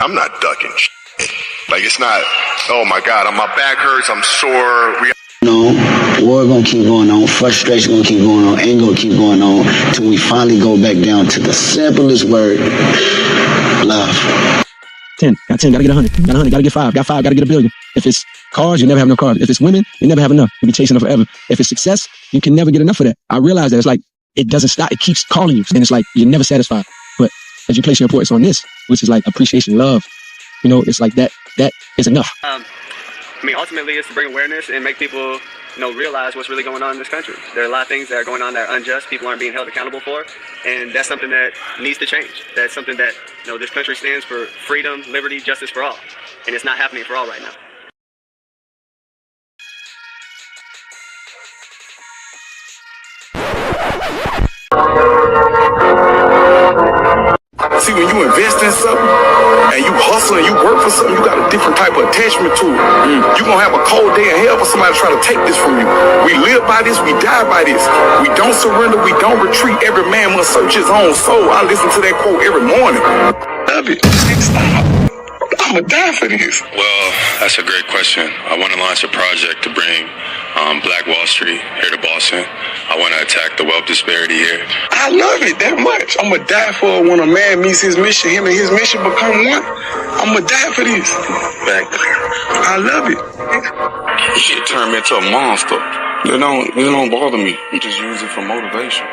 I'm not ducking shit. Like, it's not, oh my God, my back hurts, I'm sore. War gonna keep going on, frustration gonna keep going on, anger gonna keep going on, till we finally go back down to the simplest word, love. 10, got 10, gotta get 100, got 100, gotta get 5, got 5, gotta get a billion. If it's cars, you never have no cars. If it's women, you never have enough. You'll be chasing them forever. If it's success, you can never get enough of that. I realize that it's like, it doesn't stop, it keeps calling you, and it's like, you're never satisfied. But as you place your importance on this, which is like appreciation, love, you know, it's like that is enough. I mean, ultimately, it's to bring awareness and make people, realize what's really going on in this country. There are a lot of things that are going on that are unjust, people aren't being held accountable for, and that's something that needs to change. That's something that, this country stands for freedom, liberty, justice for all, and it's not happening for all right now. See, when you invest in something and you hustle and you work for something, you got a different type of attachment to it. You're going to have a cold day in hell for somebody to try to take this from you. We live by this, we die by this. We don't surrender, we don't retreat. Every man must search his own soul. I listen to that quote every morning. Love it. Stop. I'm going to die for this. Well, that's a great question. I want to launch a project to bring Black Wall Street here to Boston. I want to attack the wealth disparity here. I love it that much. I'm going to die for it when a man meets his mission. Him and his mission become one. I'm going to die for this. I love it. Shit turned me into a monster. It don't bother me. You just use it for motivation.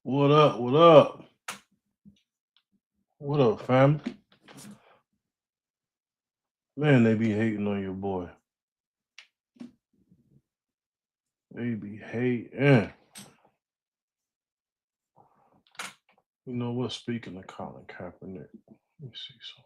What up? What up? What up, fam? Man, they be hating on your boy. They be hating. You know what? Speaking of Colin Kaepernick, let me see something.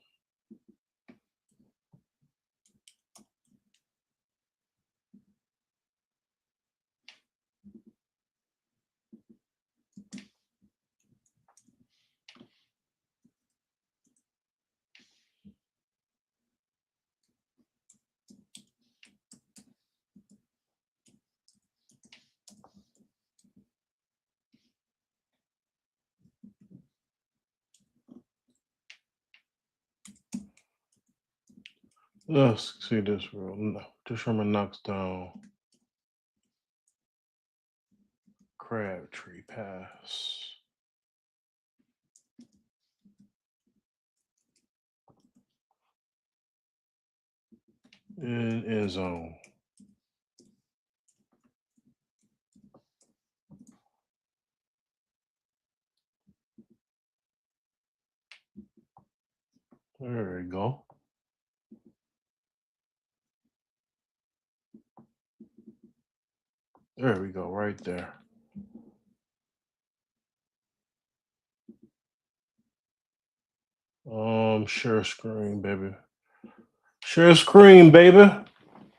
Let's see this real. No, Sherman knocks down Crabtree pass. In end zone. There we go. There we go, right there. Share screen, baby. Share screen, baby.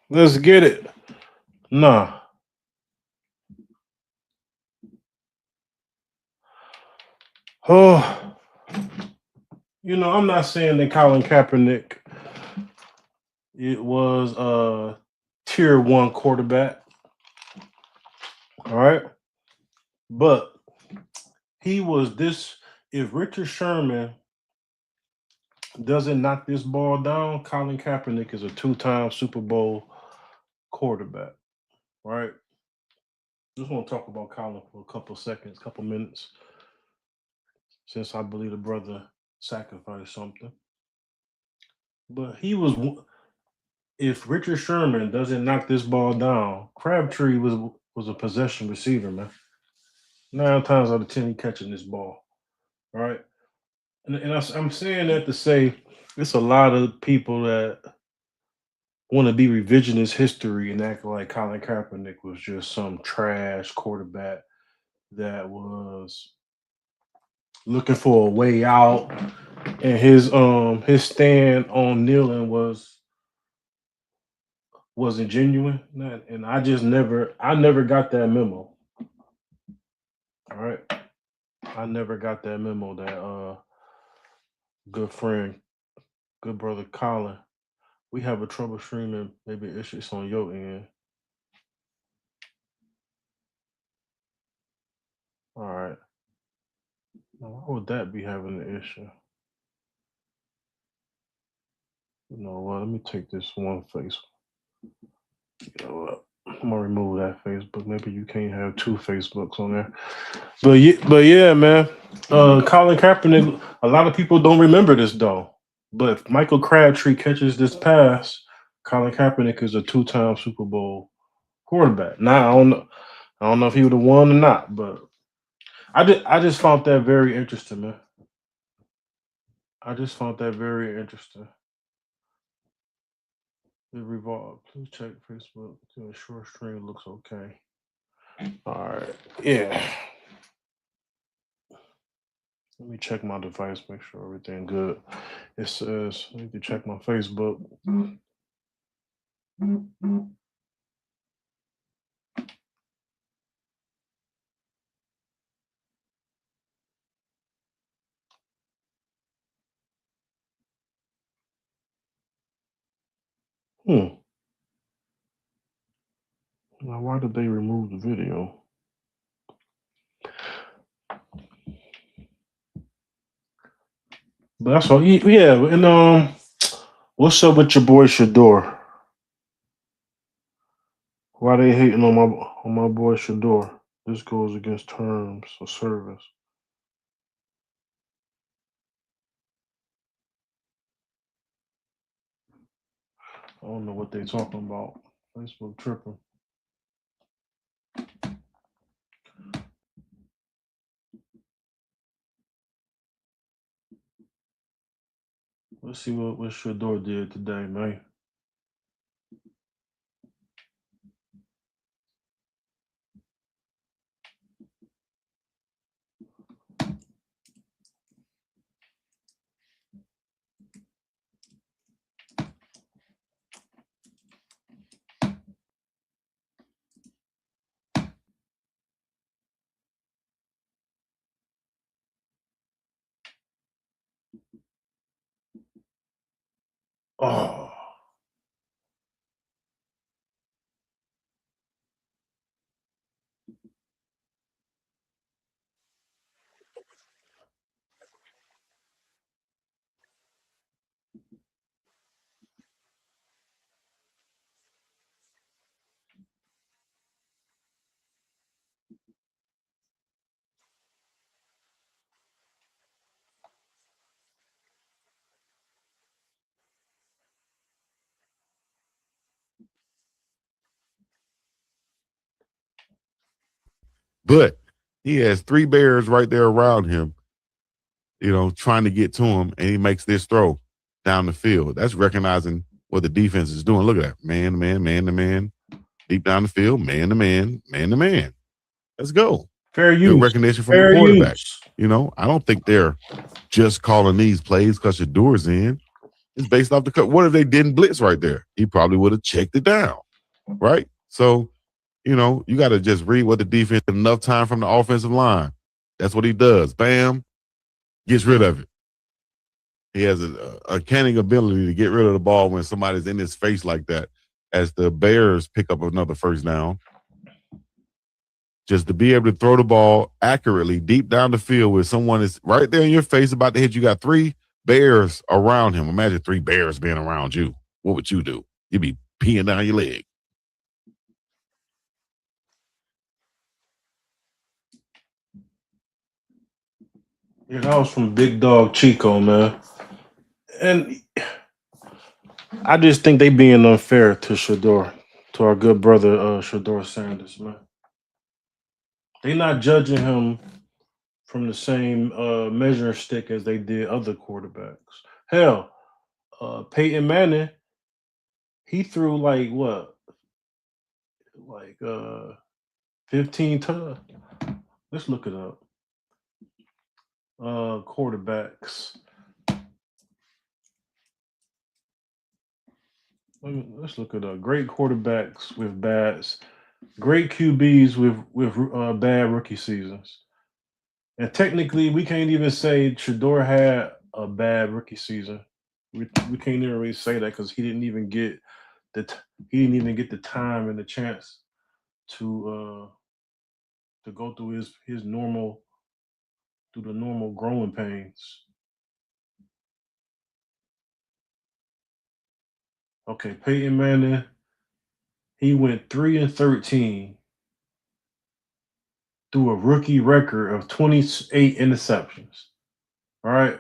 Let's get it. Nah. Oh, I'm not saying that Colin Kaepernick it was a tier 1 quarterback. All right. But he was this. If Richard Sherman doesn't knock this ball down, Colin Kaepernick is a 2-time Super Bowl quarterback. Right? Just want to talk about Colin for a couple seconds, couple minutes, since I believe the brother sacrificed something. But he was, if Richard Sherman doesn't knock this ball down, Crabtree was a possession receiver, man. 9 times out of 10, he catching this ball, right? And I'm saying that to say it's a lot of people that want to be revisionist history and act like Colin Kaepernick was just some trash quarterback that was looking for a way out, and his stand on kneeling wasn't genuine. And I never got that memo. All right. I never got that memo that good friend, good brother Colin. We have a trouble streaming. Maybe it's on your end. All right. Now, why would that be having an issue? You know what? Let me take this one Facebook. You know what? I'm gonna remove that Facebook. Maybe you can't have 2 Facebooks on there. But yeah, man. Colin Kaepernick. A lot of people don't remember this though. But if Michael Crabtree catches this pass, Colin Kaepernick is a 2-time Super Bowl quarterback. Now I don't know if he would have won or not, but I just found that very interesting, man. I just found that very interesting. It revolved. Please check Facebook to ensure stream looks okay. All right. Yeah. Let me check my device, make sure everything good. It says I need to check my Facebook. Now, why did they remove the video? But that's all. Yeah, and what's up with your boy Shador? Why they hating on my boy Shador? This goes against terms of service. I don't know what they talking about. Facebook tripping. Let's see what Shador did today, man. Oh. But he has 3 Bears right there around him, trying to get to him, and he makes this throw down the field. That's recognizing what the defense is doing. Look at that. Man to man, man to man, deep down the field, man to man, man to man. Let's go. Fair use. Good recognition from the quarterback. I don't think they're just calling these plays because Shador's in. It's based off the cut. What if they didn't blitz right there? He probably would have checked it down, right? So, you got to just read what the defense, enough time from the offensive line. That's what he does. Bam, gets rid of it. He has a canning ability to get rid of the ball when somebody's in his face like that, as the Bears pick up another first down. Just to be able to throw the ball accurately deep down the field where someone is right there in your face about to hit. You got 3 Bears around him. Imagine 3 Bears being around you. What would you do? You'd be peeing down your leg. Yeah, that was from Big Dog Chico, man. And I just think they being unfair to Shador, to our good brother Shador Sanders, man. They not judging him from the same measuring stick as they did other quarterbacks. Hell, Peyton Manning, he threw like what, like 15 times. Let's look it up. Quarterbacks. Let's look at great quarterbacks with bads, great QBs with bad rookie seasons. And technically, we can't even say Shador had a bad rookie season. We can't even really say that because he didn't even get the time and the chance to go through his normal through the normal growing pains. Okay, Peyton Manning, he went 3-13 through a rookie record of 28 interceptions. All right.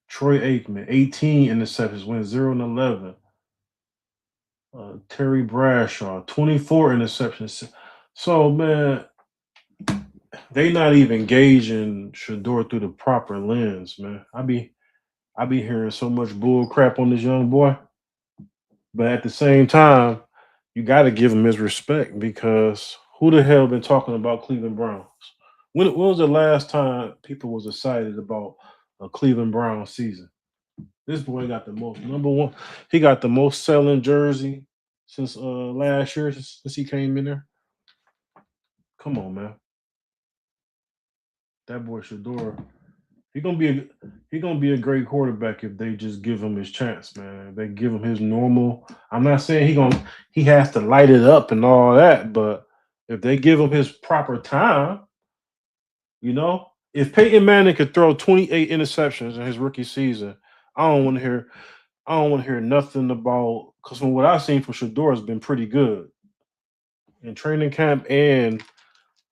Troy Aikman, 18 interceptions, went 0-11. Terry Bradshaw, 24 interceptions. So, man, they not even gauging Shador through the proper lens, man. I be hearing so much bull crap on this young boy. But at the same time, you got to give him his respect because who the hell been talking about Cleveland Browns? When was the last time people was excited about a Cleveland Browns season? This boy got the most number one. He got the most selling jersey since last year since he came in there. Come on, man. That boy Shador. He gonna be a great quarterback if they just give him his chance, man. If they give him his normal. I'm not saying he has to light it up and all that, but if they give him his proper time, if Peyton Manning could throw 28 interceptions in his rookie season, I don't want to hear nothing about because from what I've seen from Shador has been pretty good in training camp and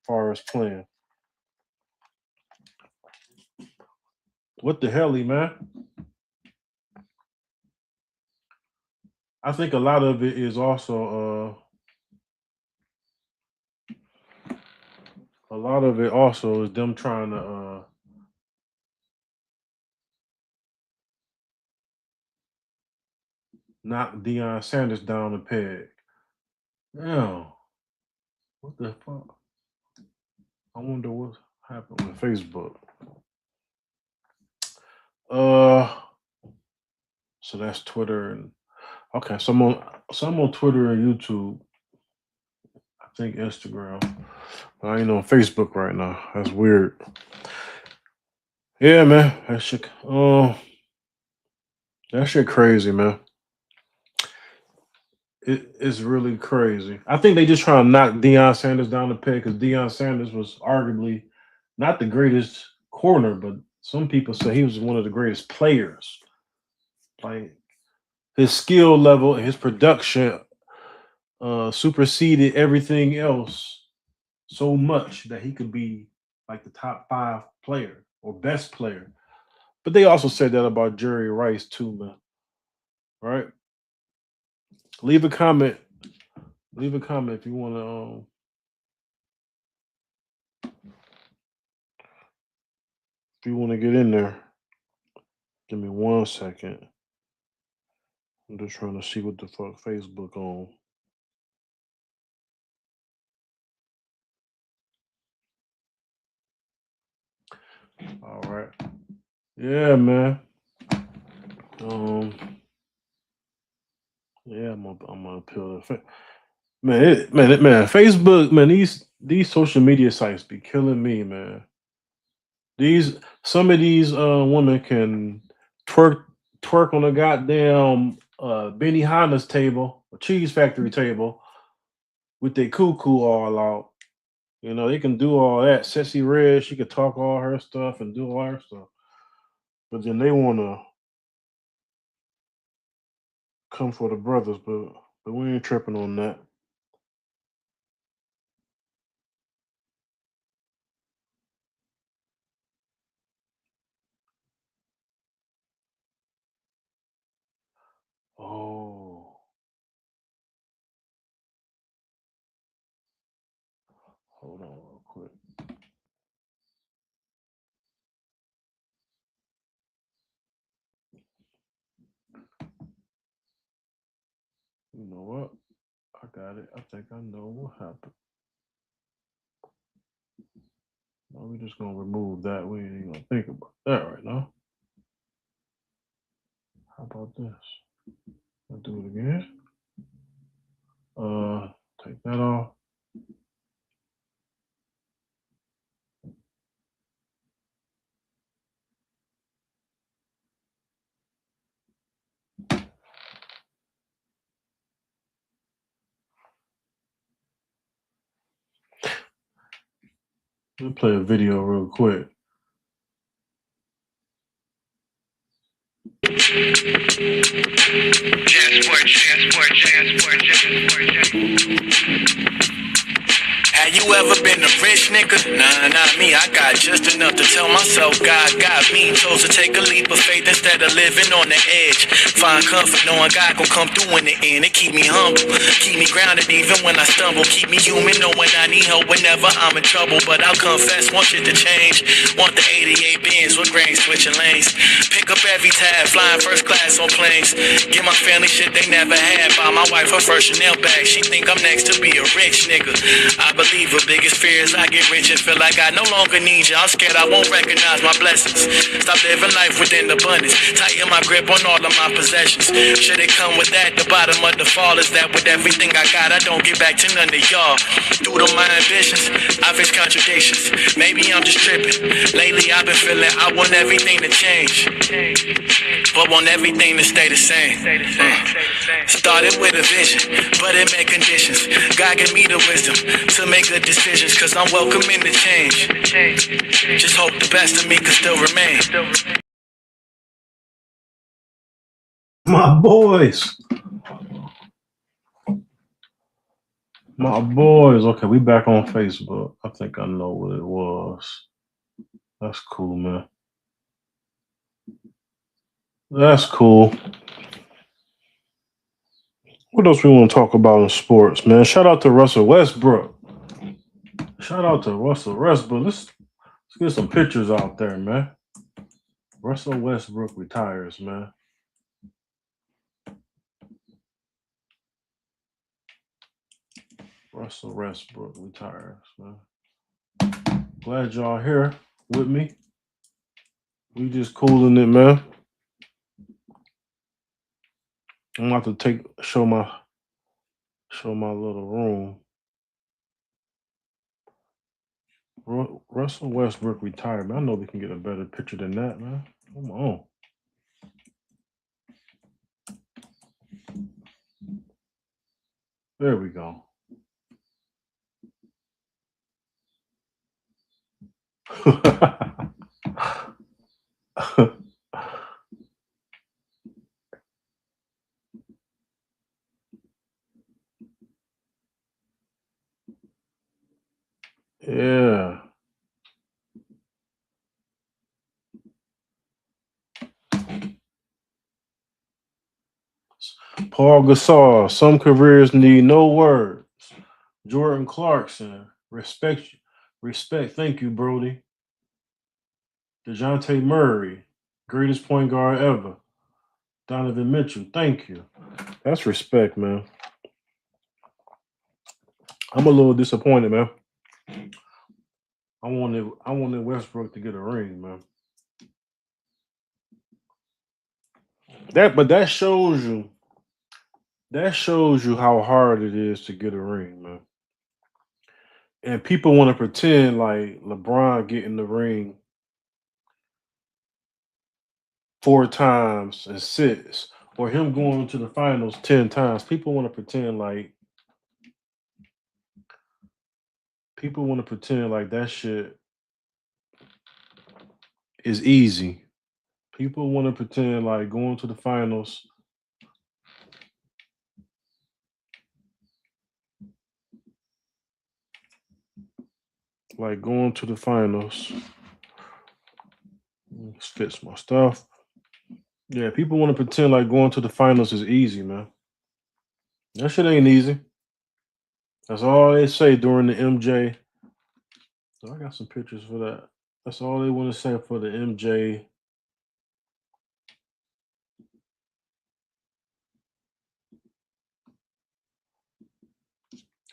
far as playing. What the hell, man? I think a lot of it is also them trying to knock Deion Sanders down the peg. Now, what the fuck? I wonder what happened with Facebook. So that's Twitter and okay. So I'm on Twitter and YouTube. I think Instagram. But I ain't on Facebook right now. That's weird. Yeah, man. That shit crazy, man. It's really crazy. I think they just trying to knock Deion Sanders down the peg because Deion Sanders was arguably not the greatest corner, but some people say he was one of the greatest players. Like his skill level and his production superseded everything else so much that he could be like the top 5 player or best player. But they also said that about Jerry Rice too, man. Right? Leave a comment. Leave a comment if you want to get in there. Give me 1 second. I'm just trying to see what the fuck Facebook on. All right. Yeah, man. Yeah, I'm gonna appeal to man. Facebook, man. These social media sites be killing me, man. Some of these women can twerk on a goddamn Benny Hanna's table, a cheese factory table, with their cuckoo all out. They can do all that. Sexy Red, she could talk all her stuff and do all her stuff. But then they want to come for the brothers, but we ain't tripping on that. Oh, hold on real quick. You know what? I got it. I think I know what happened. Well, we're just gonna remove that. We ain't gonna think about that right now. How about this? I'll do it again. Take that off. Let me play a video real quick. Have you ever been a rich nigga? Nah, not me. I got just enough to tell myself God got me. Chose to take a leap of faith instead of living on the edge. Find comfort knowing God gon' come through in the end. It keep me humble, keep me grounded even when I stumble. Keep me human knowing I need help whenever I'm in trouble. But I'll confess, want shit to change. Want the 88 Benz with grain switching lanes. Pick up every tab, flying first class on planes. Give my family shit they never had. Buy my wife her first Chanel bag. She think I'm next to be a rich nigga. I believe her biggest fear is I get rich and feel like I no longer need you. I'm scared I won't recognize my blessings. Stop living life within abundance. Tighten my grip on all of my possessions. Should it come with that? The bottom of the fall is that with everything I got, I don't get back to none of y'all. Due to my ambitions, I face contradictions. Maybe I'm just tripping. Lately I've been feeling I want everything to change, but want everything to stay the same. Started with a vision, but it made conditions. God gave me the wisdom to make good decisions, cause I'm welcoming the change. Just hope the best of me can still remain. My boys. My boys. Okay, we back on Facebook. I think I know what it was. That's cool, man. That's cool. What else we want to talk about in sports, man? Shout out to Russell Westbrook. Shout out to Russell Westbrook. Let's get some pictures out there, man. Russell Westbrook retires, man. Russell Westbrook retires, man. Glad y'all here with me. We just cooling it, man. I'm about to show my little room. Russell Westbrook retired, man. I know we can get a better picture than that, man. Come on. There we go. Yeah. Paul Gasol, some careers need no words. Jordan Clarkson, respect. Thank you, Brody. DeJounte Murray, greatest point guard ever. Donovan Mitchell, thank you. That's respect, man. I'm a little disappointed, man. I wanted Westbrook to get a ring, man. That shows you how hard it is to get a ring, man. And people want to pretend like LeBron getting the ring 4 times and 6, or him going to the finals 10 times. People want to pretend like that shit is easy. People want to pretend like going to the finals Let's fix my stuff. Yeah, people want to pretend like going to the finals is easy, man. That shit ain't easy. That's all they say during the MJ. So I got some pictures for that. That's all they want to say for the MJ.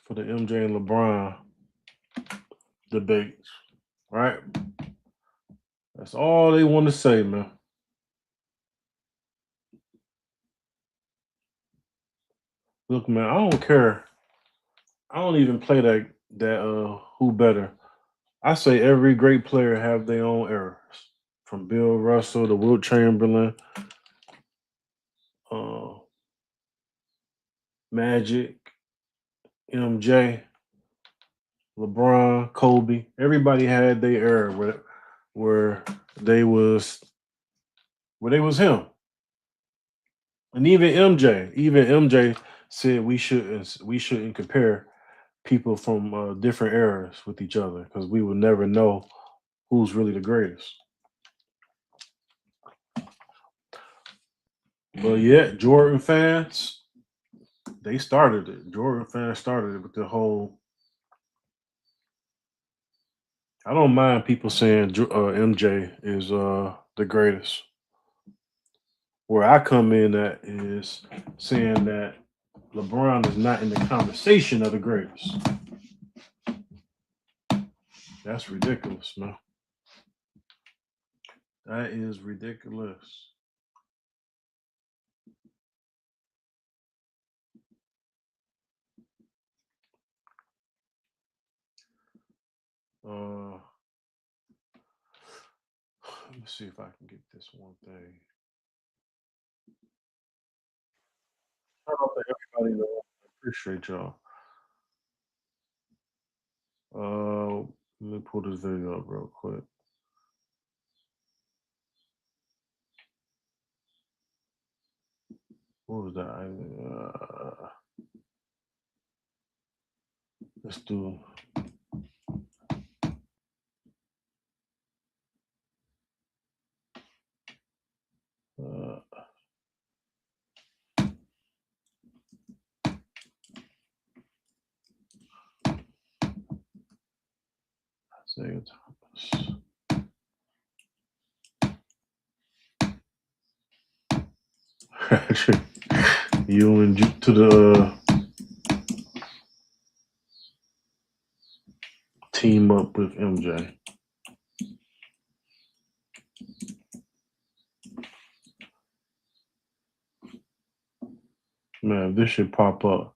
For the MJ and LeBron debates, right? That's all they want to say, man. Look, man, I don't care. I don't even play that who better. I say every great player have their own errors. From Bill Russell to Wilt Chamberlain, uh, Magic, MJ, LeBron, Kobe. Everybody had their era where they was where they was him. And even MJ said we shouldn't compare people from different eras with each other because we will never know who's really the greatest. But yeah, Jordan fans, they started it. Jordan fans started it with the whole. I don't mind people saying MJ is the greatest. Where I come in at is saying that LeBron is not in the conversation of the greatest. That's ridiculous, man. That is ridiculous. Uh, let me see if I can get this one thing. Shout out to everybody though. I appreciate y'all. Let me pull this video up real quick. What was that? Let's do. Uh, Isaiah Thomas. You and to the team up with MJ. Man, this should pop up.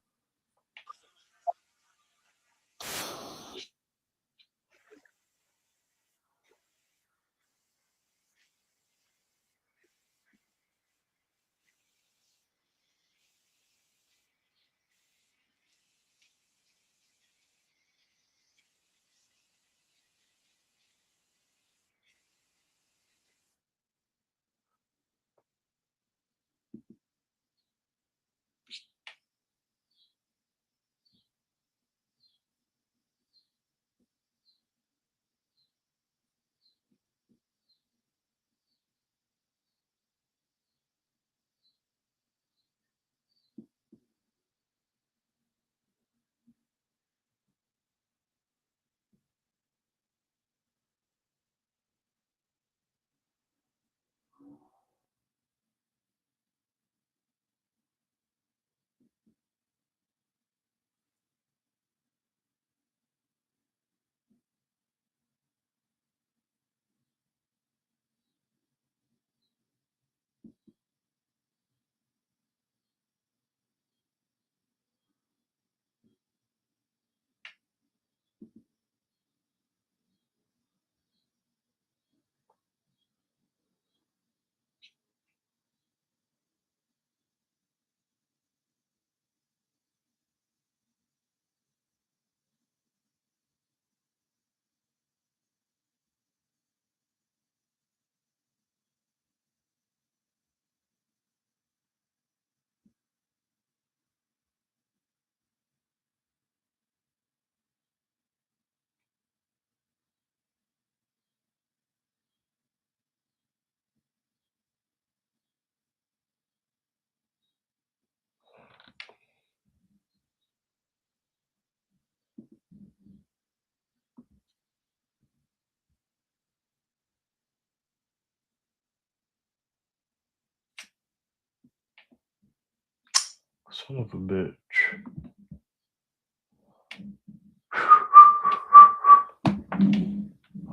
Son of a bitch.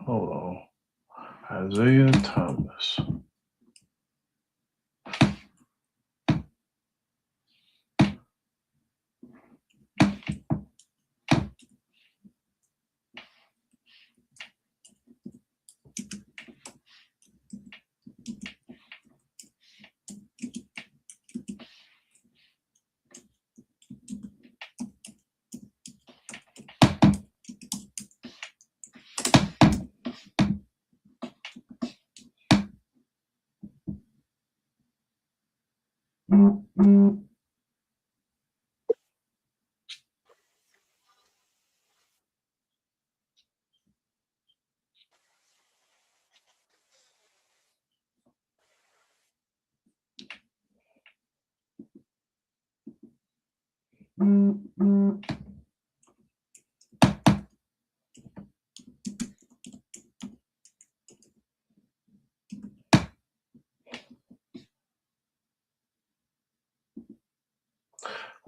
Hold on. Isaiah Thomas.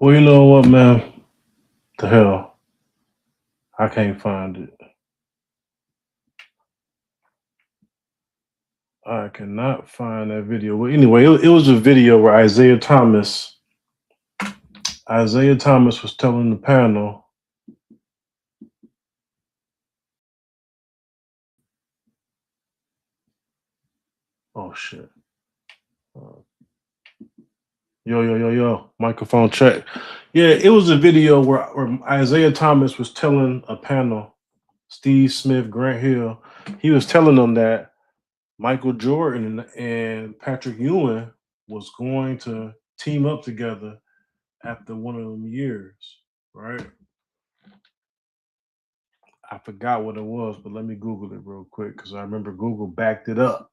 Well, you know what, man? The hell? I can't find it. I cannot find that video. Well, anyway, it was a video where Isaiah Thomas was telling the panel. Oh shit. Yo. Microphone check. Yeah, it was a video where Isaiah Thomas was telling a panel, Steve Smith, Grant Hill, he was telling them that Michael Jordan and Patrick Ewing was going to team up together after one of them years, right? I forgot what it was, but let me Google it real quick because I remember Google backed it up.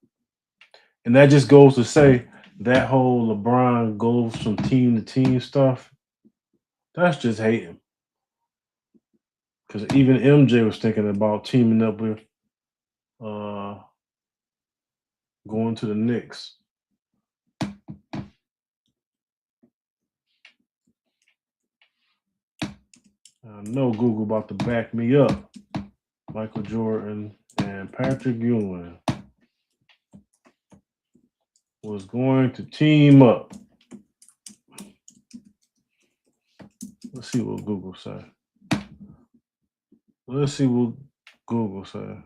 And that just goes to say that whole LeBron goes from team to team stuff, that's just hating. Because even MJ was thinking about teaming up with going to the Knicks. I know Google about to back me up. Michael Jordan and Patrick Ewing was going to team up. Let's see what Google say. Let's see what Google say.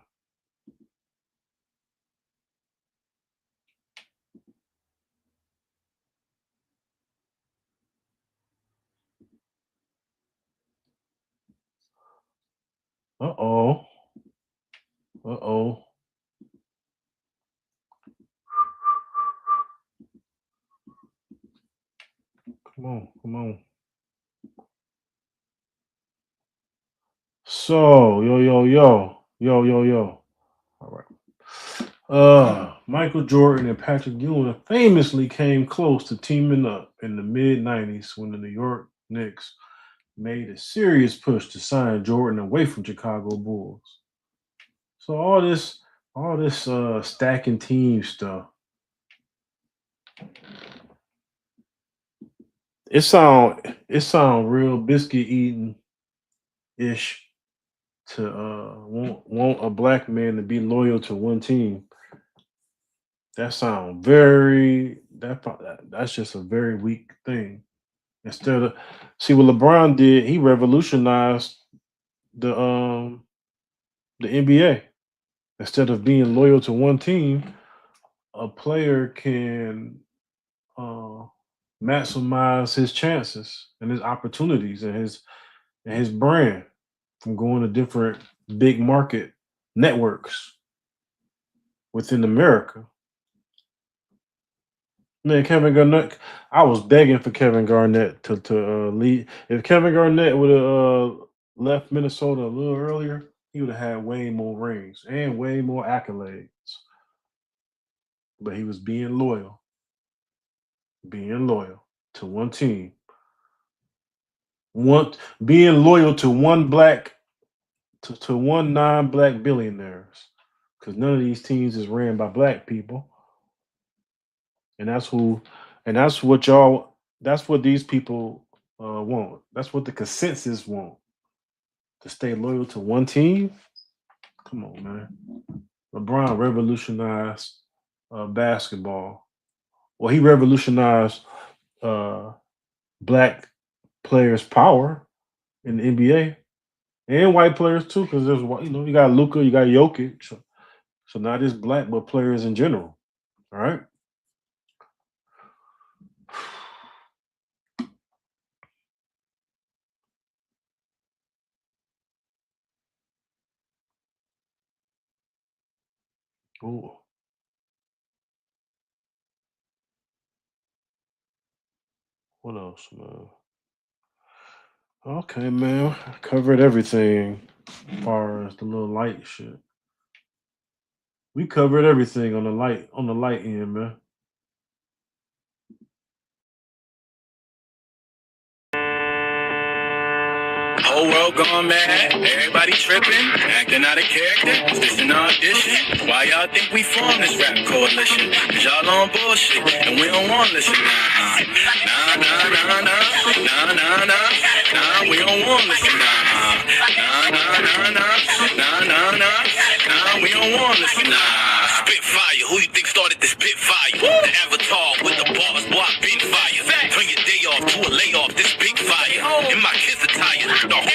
Uh-oh. Come on. So, yo. All right. Michael Jordan and Patrick Ewing famously came close to teaming up in the mid-90s when the New York Knicks made a serious push to sign Jordan away from Chicago Bulls. So all this stacking team stuff. It sound real biscuit eating ish to want a black man to be loyal to one team. That sound that's just a very weak thing. Instead of see what LeBron did, he revolutionized the NBA. Instead of being loyal to one team, a player can maximize his chances and his opportunities and his brand from going to different big market networks within America. Man, Kevin Garnett, I was begging for Kevin Garnett to lead. If Kevin Garnett would have left Minnesota a little earlier, he would have had way more rings and way more accolades. But he was being loyal to one team. Being loyal to one one non-black billionaires, because none of these teams is ran by black people, and that's what these people want. That's what the consensus want. To stay loyal to one team. Come on, man. LeBron revolutionized basketball. Well, he revolutionized black players' power in the NBA and white players too, because there's you got Luka, you got Jokic, so not just black but players in general. All right. Ooh. What else, man? Okay, man. I covered everything as far as the little light shit. We covered everything on the light end, man. Whole world gone mad, everybody tripping, acting out of character. Is this an audition? Why y'all think we formed this rap coalition? Cause y'all on bullshit, and we don't want to listen. Nah, we don't want to listen. Nah, we don't want to listen. Nah, Spitfire, who you think started this Spitfire? The avatar with the bars, boy, I been fire. Turn your day off to a layoff, this big fire. In my kids attire, dog.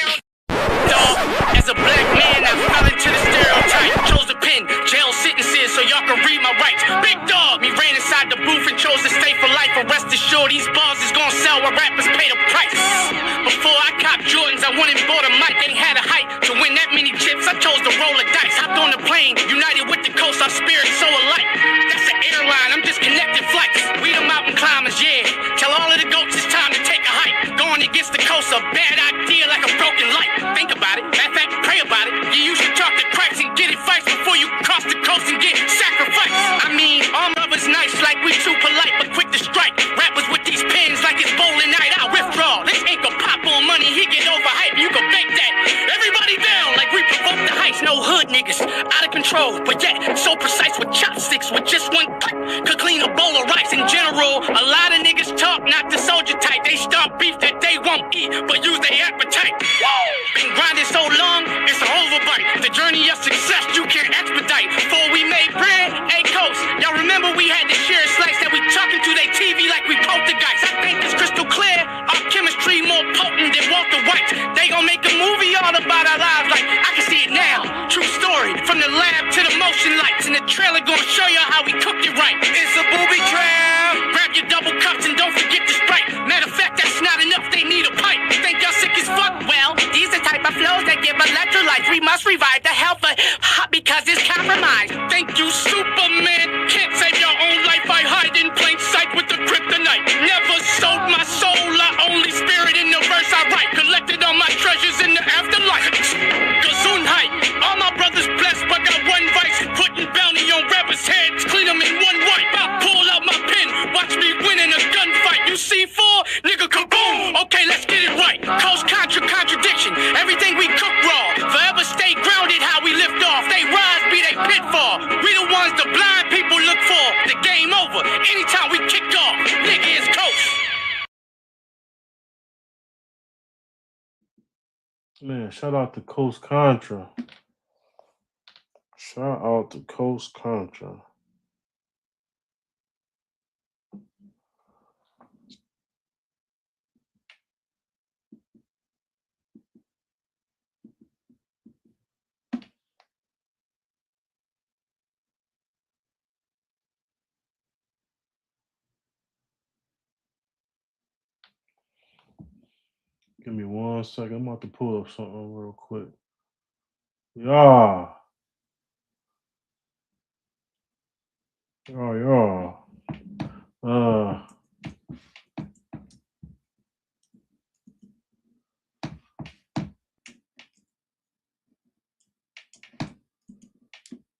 As a black man, I fell into the stereotype. Chose the pen, jail sentences, so y'all can read my rights. Big dog, me ran inside the booth and chose to stay for life. But rest assured, these bars is gonna sell where rappers pay the price. Before I copped Jordans, I went and bought a mic. Ain't had a height to win that many chips. I chose to roll the dice. Hopped on the plane, united with the coast, our spirits so alike. That's an airline, I'm just connecting flights. We the mountain climbers, yeah. Tell all of the goats it's time to take a hike. Going against the coast, a bad idea like a broken light. Think about it, matter of fact, pray about it. You used to talk to Christ and get advice before you cross the coast and get sacrificed. I mean, all of us nice like we too polite, but quick to strike. Rappers with these pens like it's bowling night. I withdraw. This ain't gonna pop on money, he get overhyped. You can bake that. Everybody down like we provoke the heights. No hood niggas, out of control, but yet so precise with chopsticks. With just one click, could clean a bowl of rice. In general, a lot of niggas talk, not the soldier type. They start beef that they won't eat, but use their appetite. Been grinding so long, it's an overbite. The journey of success you can't expedite. Before we made bread, coast. Y'all remember we had to share a slice that we talking to their TV like we poltergeist. I think it's crystal clear, our chemistry more potent than Walter White. They gon' make a movie all about our lives like I can see it now. True story, from the lab to the motion lights. And the trailer gonna show you how we cooked it right. It's a booby trap. Grab your double cups and don't forget the Sprite. Matter of fact, that's not enough, they need a pipe. Think y'all sick as fuck? Well, these are type of flows that give electrolytes. We must revive the health of hot because it's compromised. Thank you, Superman. Can't save your own life. I hide in plain sight with the kryptonite. Never sold my soul. I only spirit in the verse I write. Collected all my treasures in the afterlife. Gesundheit. All my brothers blessed, but got one vice. Putting bounty on rappers' heads. Clean them in one wipe. I pull out my pen. Watch me win in a gunfight. You see four? Nigga, kaboom. Okay, let's get it right. Coast contradiction. Everything we cook raw. Forever stay grounded how we lift off. They rise, be they pitfall. We the ones the blind people look for. The game over. Anytime we kick off. Nigga is coast. Man, shout out to Coast Contra. Shout out to Coast Contra. Give me 1 second. I'm about to pull up something real quick. Yeah. Yeah.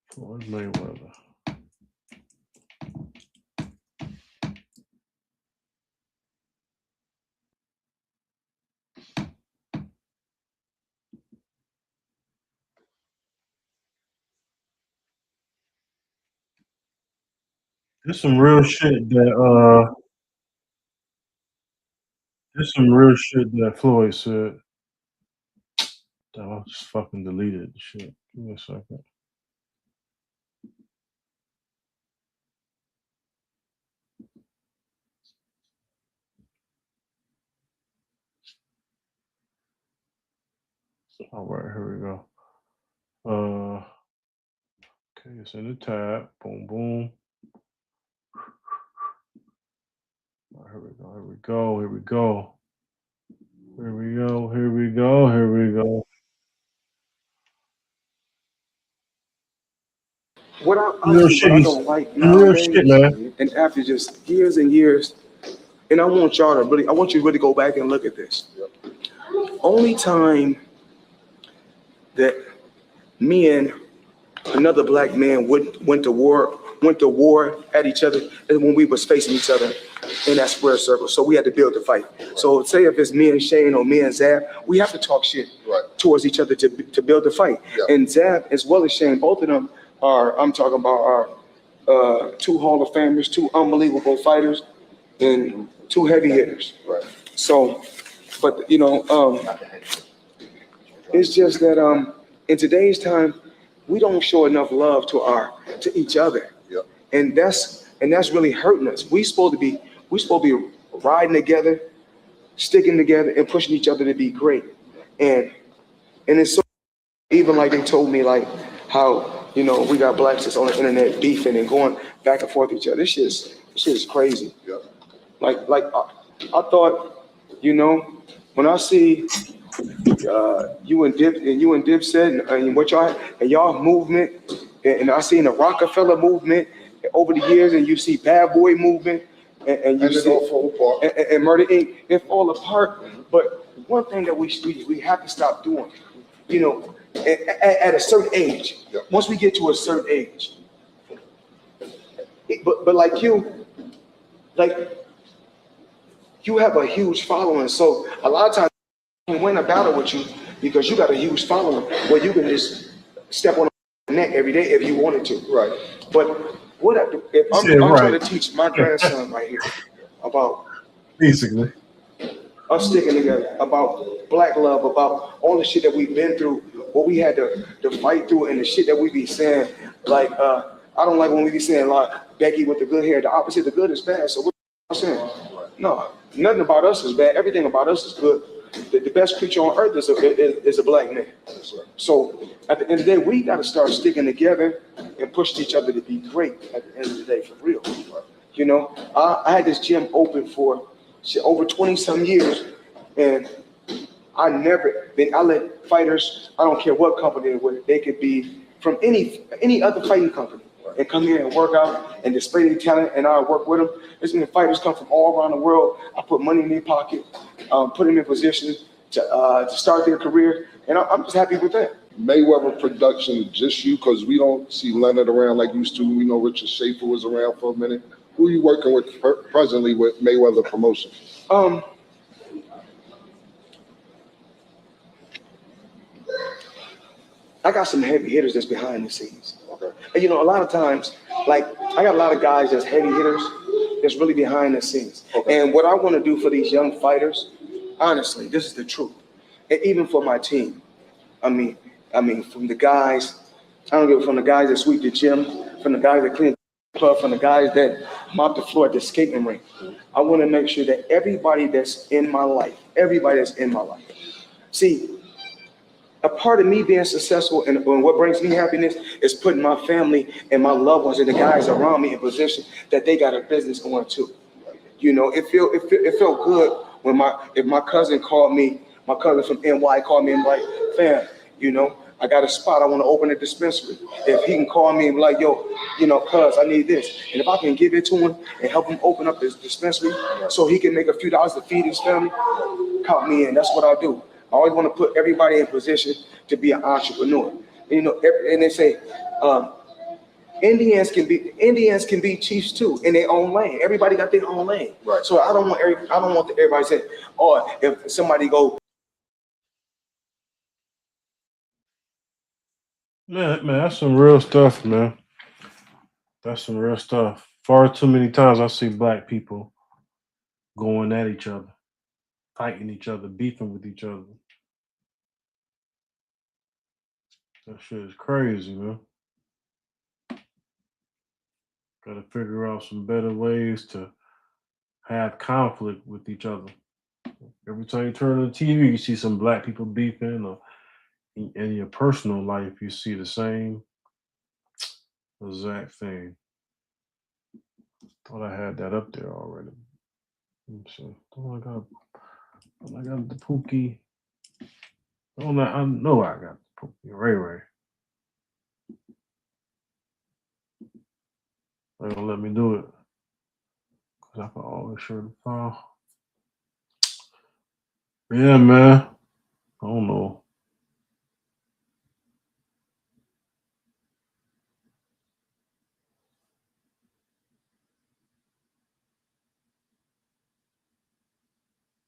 Floyd Mayweather. There's some real shit that There's some real shit that Floyd said. Damn, I just fucking deleted the shit. Give me a second. All right, here we go. Okay, it's in the tab. Boom, boom. All right, here we go. Here we go. Here we go. Here we go. Here we go. Here we go. What Real what I shit. don't like Real shit, nowadays, man. and after just years and years, and I want y'all to really, I want you to really go back and look at this. Only time that me and another black man went to war at each other is when we was facing each other in that square circle. So we had to build the fight. So say if it's me and Shane or me and Zab, we have to talk shit towards each other to build the fight. And Zab as well as Shane, both of them are, I'm talking about, are two Hall of Famers, two unbelievable fighters, and two heavy hitters. So, but you know, it's just that in today's time, we don't show enough love to each other, and that's really hurting us. We supposed to be riding together, sticking together, and pushing each other to be great. And it's so, even like they told me like how, you know, we got blacks that's on the internet beefing and going back and forth with each other. This shit is crazy. Like I thought, you know, when I see you and Dipset and what y'all movement, and I seen the Rockefeller movement over the years, and you see Bad Boy movement, and you see all fall apart. And Murder Inc. It fall apart. But one thing that we have to stop doing, you know, at a certain age, once we get to a certain age, but like you have a huge following, so a lot of times can win a battle with you because you got a huge following where you can just step on the neck every day if you wanted to. But what if I'm trying to teach my grandson right here about basically us sticking together, about black love, about all the shit that we've been through, what we had to fight through, and the shit that we be saying, like I don't like when we be saying like Becky with the good hair, the opposite, the good is bad. So what I'm saying? No, nothing about us is bad. Everything about us is good. The best creature on earth is a black man. So at the end of the day, we got to start sticking together and pushing each other to be great at the end of the day, for real. You know, I had this gym open for over 20 some years, and I let fighters, I don't care what company they're with, they could be from any other fighting company, and come here and work out and display their talent, and I work with them. There's been fighters come from all around the world. I put money in their pocket, put them in position to start their career, and I'm just happy with that. Mayweather production, just you, because we don't see Leonard around like used to. We know Richard Schaefer was around for a minute. Who are you working with presently with Mayweather Promotion? I got some heavy hitters that's behind the scenes. And you know, a lot of times, like I got a lot of guys that's heavy hitters that's really behind the scenes. And what I want to do for these young fighters, honestly, this is the truth. And even for my team, I mean, from the guys, I don't give a from the guys that sweep the gym, from the guys that clean the club, from the guys that mop the floor at the skating rink. I want to make sure that everybody that's in my life, see, a part of me being successful and what brings me happiness is putting my family and my loved ones and the guys around me in position that they got a business going too. You know, it felt good when if my cousin called me, my cousin from NY called me and like, fam, you know, I got a spot, I want to open a dispensary. If he can call me and be like, yo, you know, cuz I need this. And if I can give it to him and help him open up his dispensary so he can make a few dollars to feed his family, count me in. That's what I do. I always want to put everybody in position to be an entrepreneur. You know, and they say Indians can be chiefs too in their own lane. Everybody got their own lane. So I don't want everybody to say, oh, if somebody go. man, that's some real stuff, man. That's some real stuff. Far too many times I see black people going at each other. fighting each other, beefing with each other. That shit is crazy, man. Got to figure out some better ways to have conflict with each other. Every time you turn on the TV, you see some black people beefing, or in your personal life, you see the same exact thing. Thought I had that up there already. Let me see. I got the Pookie. I know I got the Pookie. Ray. They gonna let me do it. Cause I can always share the file. Yeah, man. I don't know.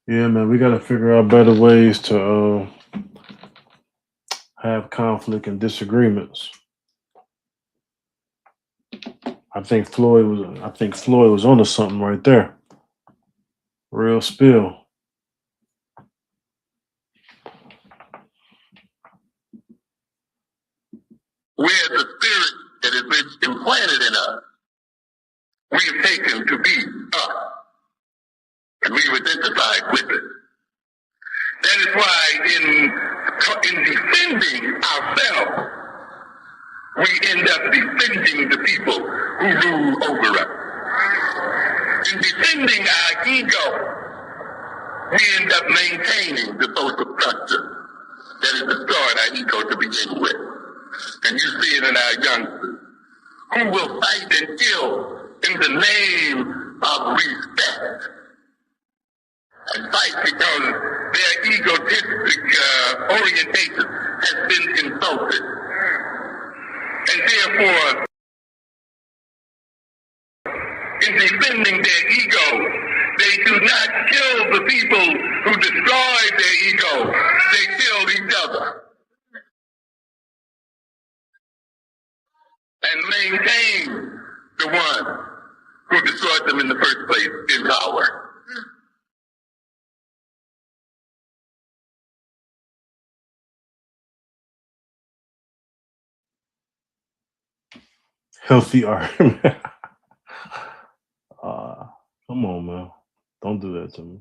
Yeah, man, we got to figure out better ways to have conflict and disagreements. I think Floyd was onto something right there. Real spill. Where the spirit that has been implanted in us, we have taken to be us, and we've identified with it. That is why in defending ourselves, we end up defending the people who rule over us. In defending our ego, we end up maintaining the social structure that has destroyed our ego to begin with. And you see it in our youngsters, who will fight and kill in the name of respect. And fight because their egotistic orientation has been insulted. And therefore, in defending their ego, they do not kill the people who destroyed their ego. They kill each other. And maintain the one who destroyed them in the first place in power. Healthy argument. Come on, man. Don't do that to me.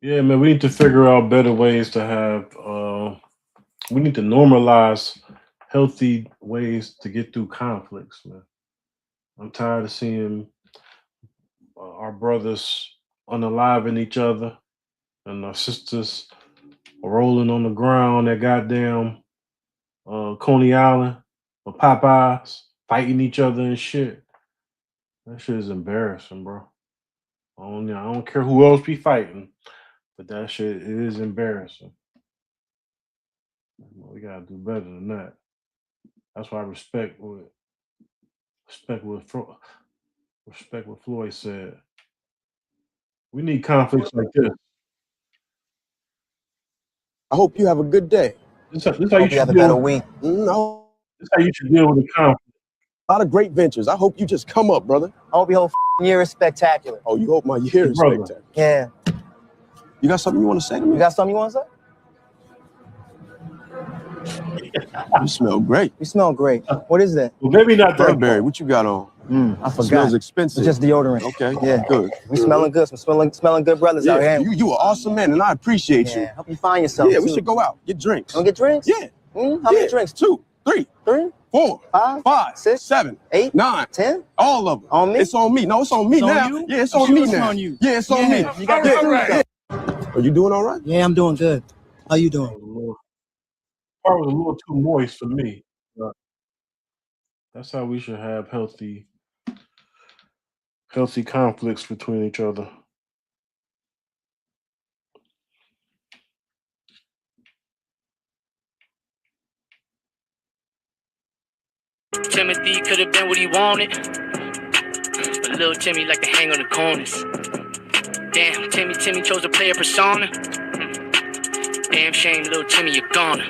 Yeah, man, we need to figure out better ways to have, we need to normalize healthy ways to get through conflicts, man. I'm tired of seeing our brothers unaliving each other and our sisters rolling on the ground at goddamn Coney Island or Popeyes, fighting each other and shit. That shit is embarrassing, bro. I don't care who else be fighting, but that shit is embarrassing. We gotta do better than that. That's why I respect what Floyd said. We need conflicts like this. I hope you have a good day. This how you should have a deal better with- week. No, This how you should deal with a conflict. a lot of great ventures. I hope you just come up, brother. I hope your whole year is spectacular. Oh, you hope my year is Brother. spectacular. Yeah. You got something you want to say to me? You got something you want to say? You smell great. You smell great. What is that? Well, maybe not that. Burberry, what you got on? I It forgot. smells expensive. It's just deodorant. Okay, Yeah. good. We smelling good. Some smelling good brothers out Yeah, here. you an awesome man, and I appreciate you. Yeah. Hope you find yourself. Yeah, we too. should go out, get drinks. Wanna get drinks? Yeah. How many drinks? 2, 3, 3, 4, 5, 5, 6, 7, 8, 9, 10. all of them. On me? It's on me. No, it's on me It's on now. you? Yeah, it's I'm on sure me it's now. on you. Yeah, it's on me. You got Yeah. the Yeah. Are you doing all right? Yeah, I'm doing good. How you doing? Part was a little too moist for me. But that's how we should have healthy conflicts between each other. Timothy could have been what he wanted, but little Timmy like to hang on the corners. Damn, Timmy chose to play a persona. Damn shame, little Timmy, you're gone.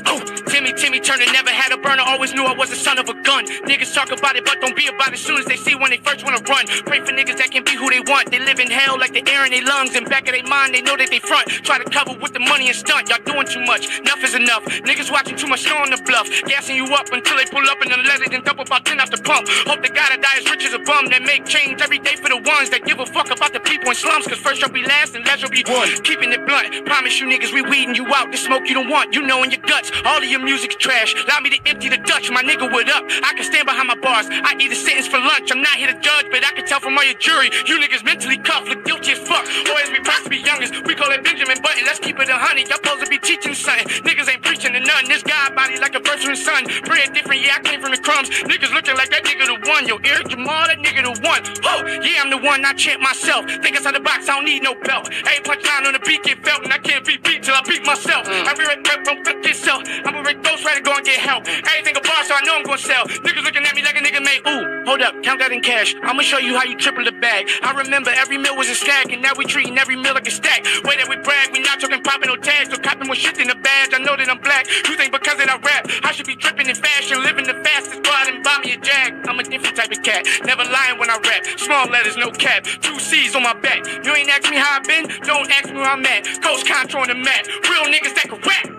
Oh, Timmy Turner never had a burner, always knew I was the son of a gun. Niggas talk about it, but don't be about it soon as they see when they first wanna run. Pray for niggas that can be who they want. They live in hell like the air in their lungs. In back of their mind, they know that they front. Try to cover with the money and stunt. Y'all doing too much. Enough is enough. Niggas watching too much snow on the bluff. Gassing you up until they pull up and then let it and dump about 10 off the pump. Hope the guy that die as rich as a bum that make change every day for the ones that give a fuck about the people in slums. Cause first you'll be last and last you'll be one. Keeping it blunt. Promise you niggas we weeding you out. The smoke you don't want. You know in your guts. All of your music's trash. Allow me to empty the Dutch. My nigga, what up? I can stand behind my bars. I eat a sentence for lunch. I'm not here to judge, but I can tell from all your jury. You niggas mentally cuffed. Look guilty as fuck. Boys, we supposed to be youngest. We call it Benjamin Button. Let's keep it 100. Y'all supposed to be teaching something. Niggas ain't preaching to none. This guy body like a virtual son. Bread different. Yeah, I came from the crumbs. Niggas looking like that nigga the one. Yo, Eric Jamal, that nigga the one. Oh, yeah, I'm the one. I chant myself. Think outside the box. I don't need no belt. Every punchline on the beat get felt, and I can't be beat till I beat myself. I be right back from yourself. I'm a Rick Ghost Rider, go and get help. Everything a bar, so I know I'm gonna sell. Niggas looking at me like a nigga made. Ooh, hold up, count that in cash. I'ma show you how you triple the bag. I remember every meal was a stack, and now we treating every meal like a stack. Way that we brag, we not talking popping no tags, so copping more shit than a badge. I know that I'm black. You think because that I rap, I should be dripping in fashion, living the fastest bar and buy me a jag. I'm a different type of cat, never lying when I rap. Small letters, no cap, 2 C's on my back. You ain't ask me how I been, don't ask me where I'm at. Coach Contour on the mat, real niggas that can rap.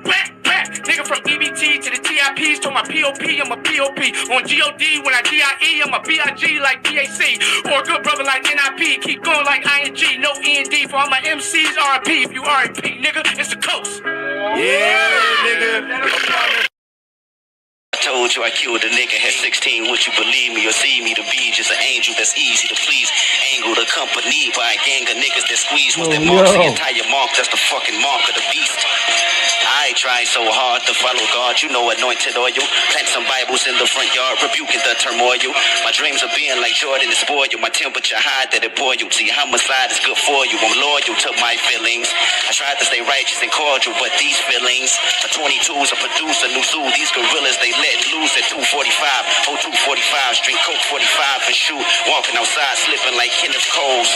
Nigga from EBT to the TIPs, told my POP, I'm a POP. On GOD, when I DIE, I'm a BIG like DAC. Or a good brother like NIP, keep going like ING. No END for all my MCs, RIP. If you RIP, nigga, it's the coast. Yeah, nigga. I told you I killed a nigga, had 16. Would you believe me or see me to be just an angel that's easy to please? Angled, accompanied by a gang of niggas that squeeze. Once that marks the entire mark, that's the fucking mark of the beast. I tried so hard to follow God, you know, anointed oil. Plant some Bibles in the front yard, rebuking the turmoil. My dreams of being like Jordan is spoiled. My temperature high that it boil you. See, homicide is good for you. I'm loyal to my feelings. I tried to stay righteous and cordial, but these feelings. A 22's a producer, new zoo. These gorillas, they let loose at 245. Oh, 245, drink Coke 45 and shoot. Walking outside, slipping like Kenneth Coles.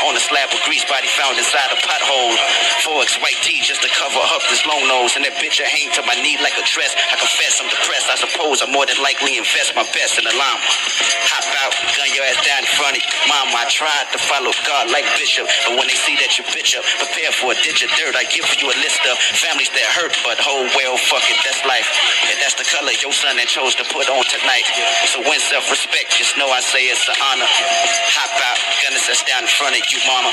On a slab of grease, body found inside a pothole. 4X white tee just to cover up this long nose. And that bitch I hang to my knee like a dress. I confess I'm depressed. I suppose I more than likely invest my best in a llama. Hop out, gun your ass down in front of you. Mama, I tried to follow God like Bishop, but when they see that you bitch up, prepare for a ditch of dirt. I give you a list of families that hurt, but oh well, fuck it, that's life. And that's the color your son that chose to put on tonight. So when self-respect, just know I say it's an honor. Hop out, gun is down in front of you, mama.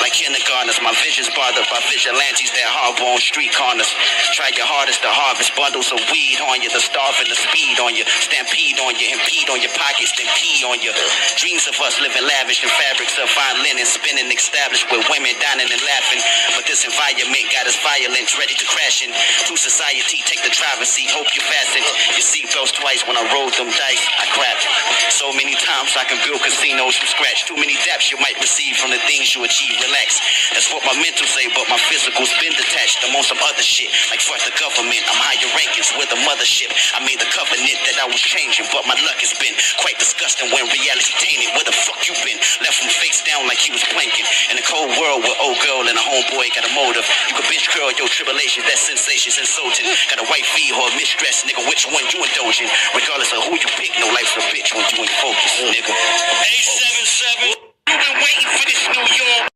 Like kindergartners, my vision's bothered by vigilantes that harbor on street corners. Try your hardest to harvest bundles of weed on you, the starving, the speed on you, stampede on you, impede on your pockets, then pee on you. Dreams of us living lavish in fabrics of fine linen, spinning established with women dining and laughing. But this environment got us violent, ready to crash into society. Take the driver's seat, hope you fasten your seatbelts twice. When I rolled them dice, I cracked so many times I can build casinos from scratch. Too many daps you might receive from the things you achieve. Relax, that's what my mental say, but my physical's been detached. I'm on some other shit, like fuck the government. I'm higher rankings with a mothership. I made the covenant that I was changing, but my luck has been quite disgusting when reality tainted. Where the fuck you been? Left him face down like he was planking in a cold world where old girl and a homeboy got a motive. You can bitch curl your tribulations, that sensation's insulting. Got a white fee or a mistress, nigga, which one you indulging? Regardless of who you pick, no life's a bitch when you ain't focused, nigga. 877, you been waiting for this, New York.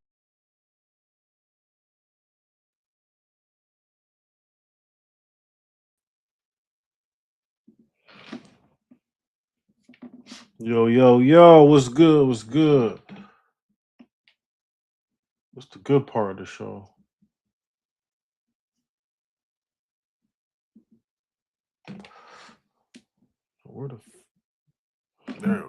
Yo, what's good? What's good? What's the good part of the show? Where the there.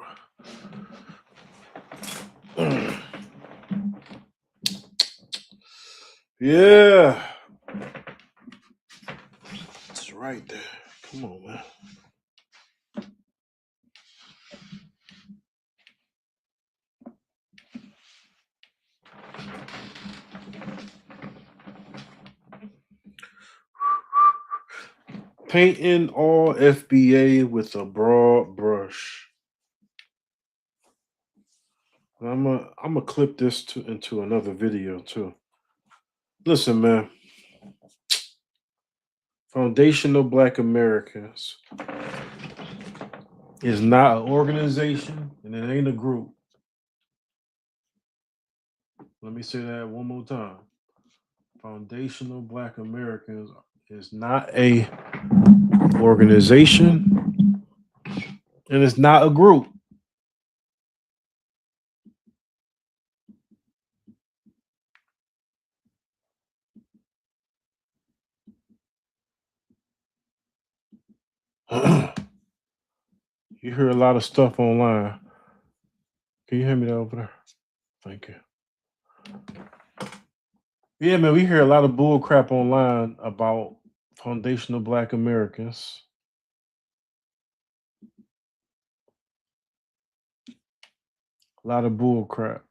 Yeah. It's right there. Come on, man. Painting all FBA with a broad brush. I'm gonna clip this into another video too. Listen, man. Foundational Black Americans is not an organization and it ain't a group. Let me say that one more time. Foundational Black Americans is not a organization and it's not a group. You hear a lot of stuff online. Can you hear me over there? Thank you. Yeah, man, we hear a lot of bull crap online about foundational Black Americans. A lot of bull crap.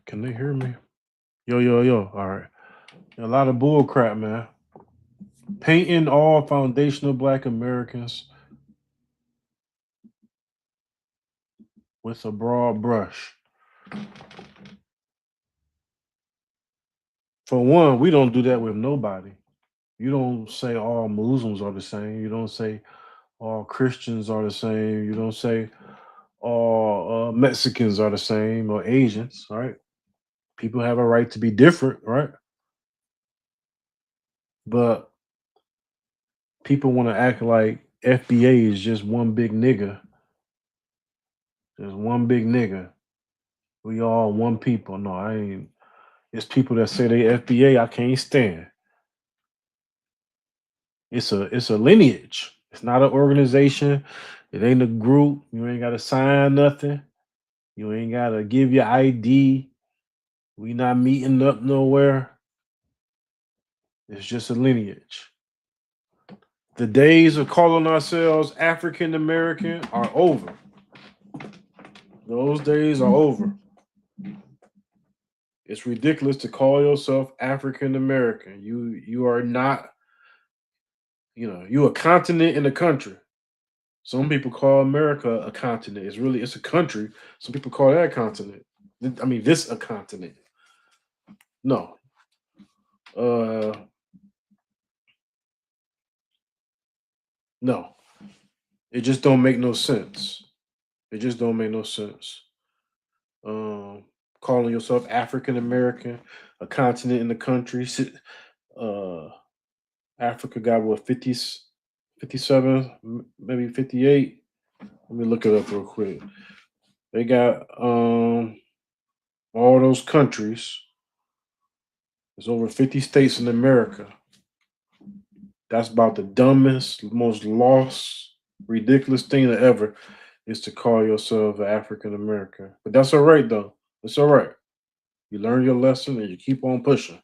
Can they hear me? Yo, yo, yo. All right. A lot of bull crap, man. Painting all foundational Black Americans with a broad brush. For one, we don't do that with nobody. You don't say all Muslims are the same. You don't say all Christians are the same. You don't say all Mexicans are the same or Asians, right? People have a right to be different, right? But people want to act like FBA is just one big nigga. Just one big nigga. We all one people. No, I ain't. It's people that say they FBA I can't stand. It's a lineage. It's not an organization. It ain't a group. You ain't gotta sign nothing. You ain't gotta give your ID. We not meeting up nowhere. It's just a lineage. The days of calling ourselves African American are over. Those days are over. It's ridiculous to call yourself African American. You are not, you a continent in a country. Some people call America a continent. It's a country. Some people call that a continent. I mean, this a continent. No. No. It just don't make no sense. It just don't make no sense. Calling yourself African American, a continent in the country. Africa got what, 50, 57, maybe 58. Let me look it up real quick. They got all those countries. There's over 50 states in America. That's about the dumbest, most lost, ridiculous thing to ever is to call yourself an African American. But that's all right, though. It's all right. You learn your lesson and you keep on pushing.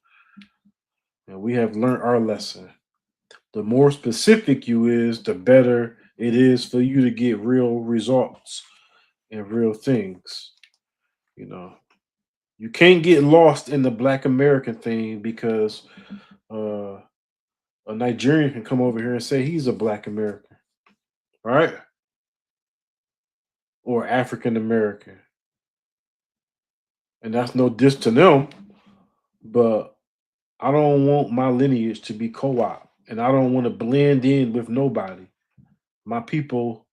And we have learned our lesson. The more specific you is, the better it is for you to get real results and real things. You can't get lost in the Black American thing because a Nigerian can come over here and say he's a Black American, right? Or African American. And that's no diss to them, but I don't want my lineage to be co-op, and I don't want to blend in with nobody. My people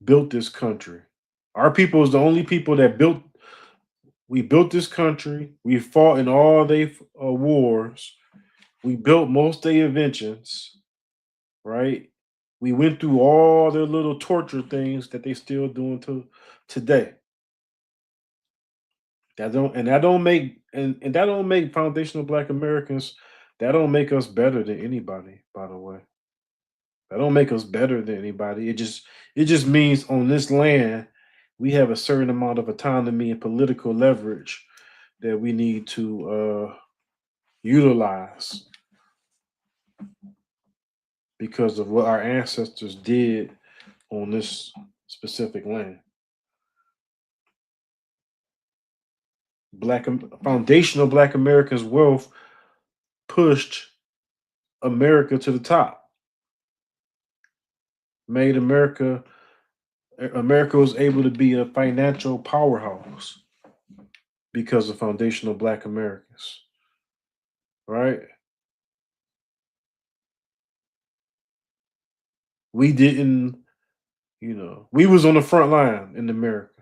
built this country. Our people is the only people that we built this country. We fought in all their wars. We built most their inventions, right? We went through all their little torture things that they still doing to today. That don't make foundational Black Americans. That don't make us better than anybody, by the way. That don't make us better than anybody. It just means on this land we have a certain amount of autonomy and political leverage that we need to utilize because of what our ancestors did on this specific land. Foundational Black Americans' wealth pushed America to the top. Made America was able to be a financial powerhouse because of foundational Black Americans, right? We didn't, we was on the front line in America.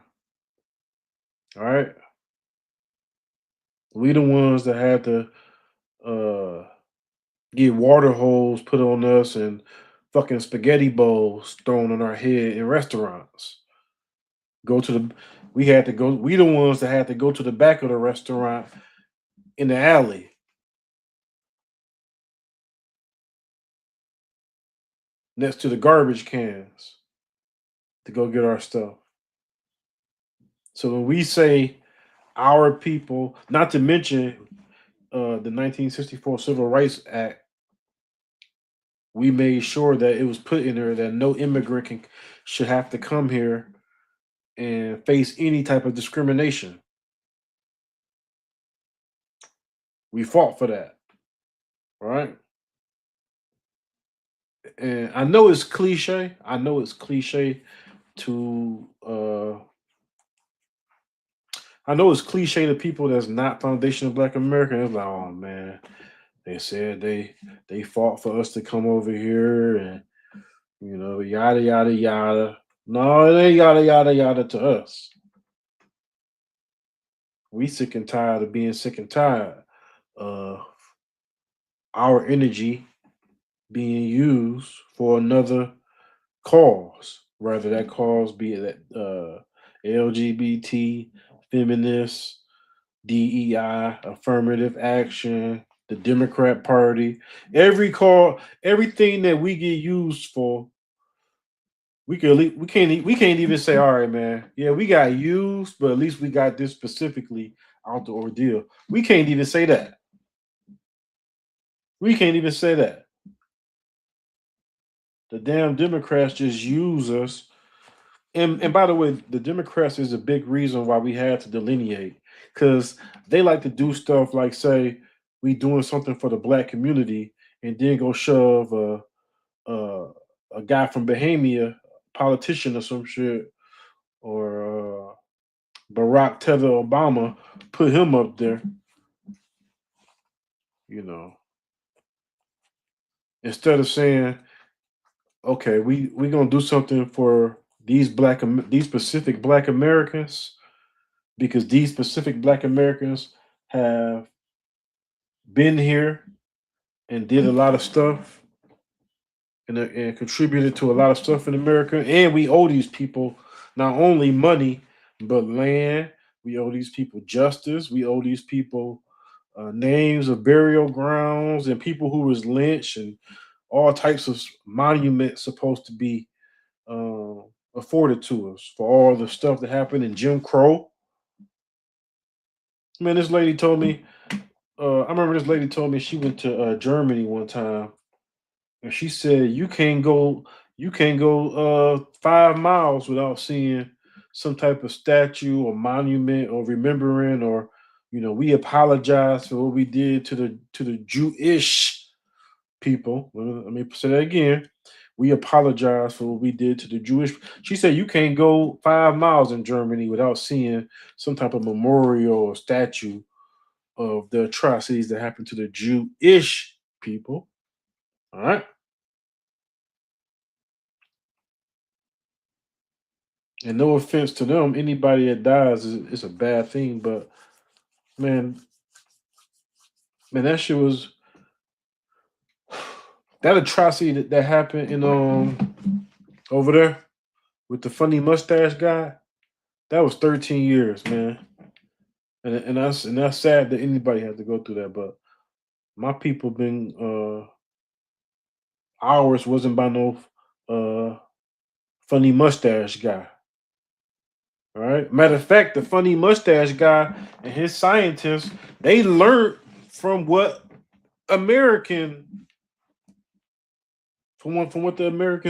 All right. We the ones that had to get water holes put on us and fucking spaghetti bowls thrown on our head in restaurants. We the ones that had to go to the back of the restaurant in the alley. Next to the garbage cans to go get our stuff. So when we say our people, not to mention the 1964 Civil Rights Act, we made sure that it was put in there that no immigrant should have to come here and face any type of discrimination. We fought for that, right? And I know it's cliche. I know it's cliche to people that's not foundational Black American. It's like, oh man, they said they fought for us to come over here and yada yada yada. No, it ain't yada yada yada to us. We sick and tired of being sick and tired of our energy being used for another cause, rather that cause be it LGBT, feminists, DEI, affirmative action, the Democrat Party, everything that we get used for, we can't even say, all right, man, yeah, we got used, but at least we got this specifically out the ordeal. We can't even say that. We can't even say that. The damn Democrats just use us. And by the way, the Democrats is a big reason why we had to delineate, because they like to do stuff like say we doing something for the Black community and then go shove a guy from Bohemia, politician or some shit, or Barack Tether Obama, put him up there, instead of saying, okay, we gonna do something for these specific Black Americans, because these specific Black Americans have been here and did a lot of stuff and contributed to a lot of stuff in America. And we owe these people not only money, but land. We owe these people justice. We owe these people names of burial grounds and people who was lynched, and all types of monuments supposed to be afforded to us for all the stuff that happened in Jim Crow. Man, this lady told me, I remember this lady told me she went to Germany one time, and she said you can't go 5 miles without seeing some type of statue or monument or remembering, or we apologize for what we did to the Jewish people. Let me say that again. We apologize for what we did to the Jewish. She said you can't go 5 miles in Germany without seeing some type of memorial or statue of the atrocities that happened to the Jewish people. All right. And no offense to them, anybody that dies is a bad thing. But man, that shit was that atrocity that happened in over there with the funny mustache guy. That was 13 years, man. And that's sad that anybody had to go through that. But my people been ours wasn't by no funny mustache guy. All right. Matter of fact, the funny mustache guy and his scientists, they learned from what the Americans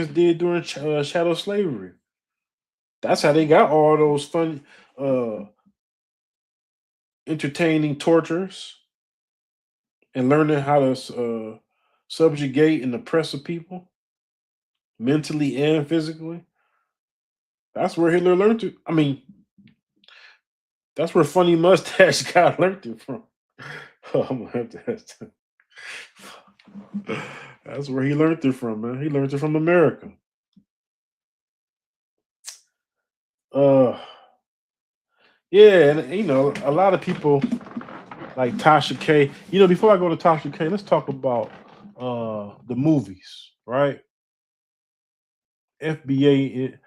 did during chattel slavery. That's how they got all those fun, entertaining tortures and learning how to subjugate and oppress the people mentally and physically. That's where Hitler learned it. I mean, that's where funny mustache guy learned it from. Oh, I'm gonna have to. That's where he learned it from, man. He learned it from America. Yeah, and you know, a lot of people like Tasha K. You know, before I go to Tasha K, let's talk about the movies, right? FBA,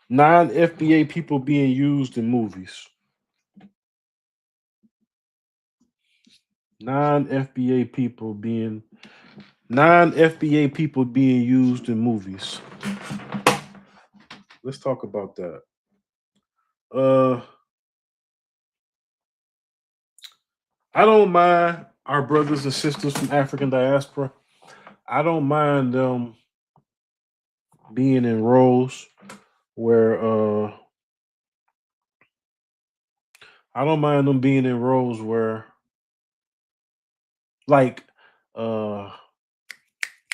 non-FBA people being used in movies. Non-FBA people being non-FBA people being used in movies. Let's talk about that. I don't mind our brothers and sisters from African diaspora. I don't mind them being in roles where I don't mind them being in roles where like uh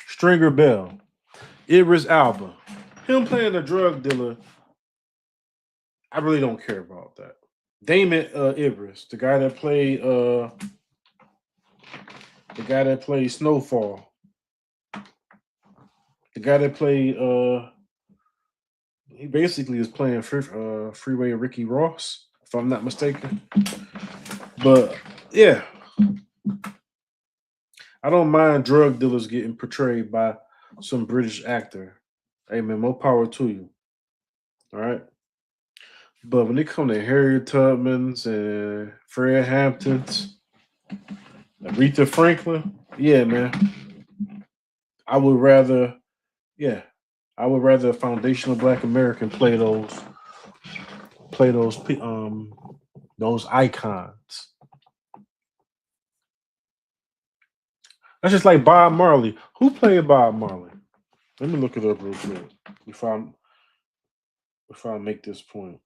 Stringer Bell, Idris Alba, him playing a drug dealer, I really don't care about that. Damon Idris, the guy that played Snowfall, the guy that played he basically is playing Freeway Ricky Ross, if I'm not mistaken. But yeah, I don't mind drug dealers getting portrayed by some British actor. Hey man, more power to you. All right. But when it comes to Harriet Tubmans and Fred Hamptons, Aretha Franklin, yeah, man. I would rather, yeah, I would rather a foundational Black American play those icons. That's just like Bob Marley. Who played Bob Marley? Let me look it up real quick before I make this point.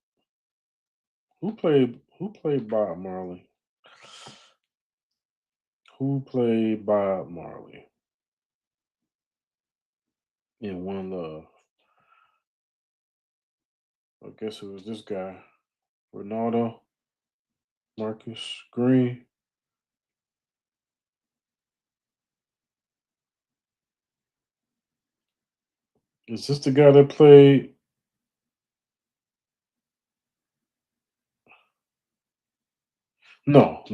Who played Bob Marley? Who played Bob Marley in One Love? I guess it was this guy, Ronaldo Marcus Green. Is this the guy that played? No.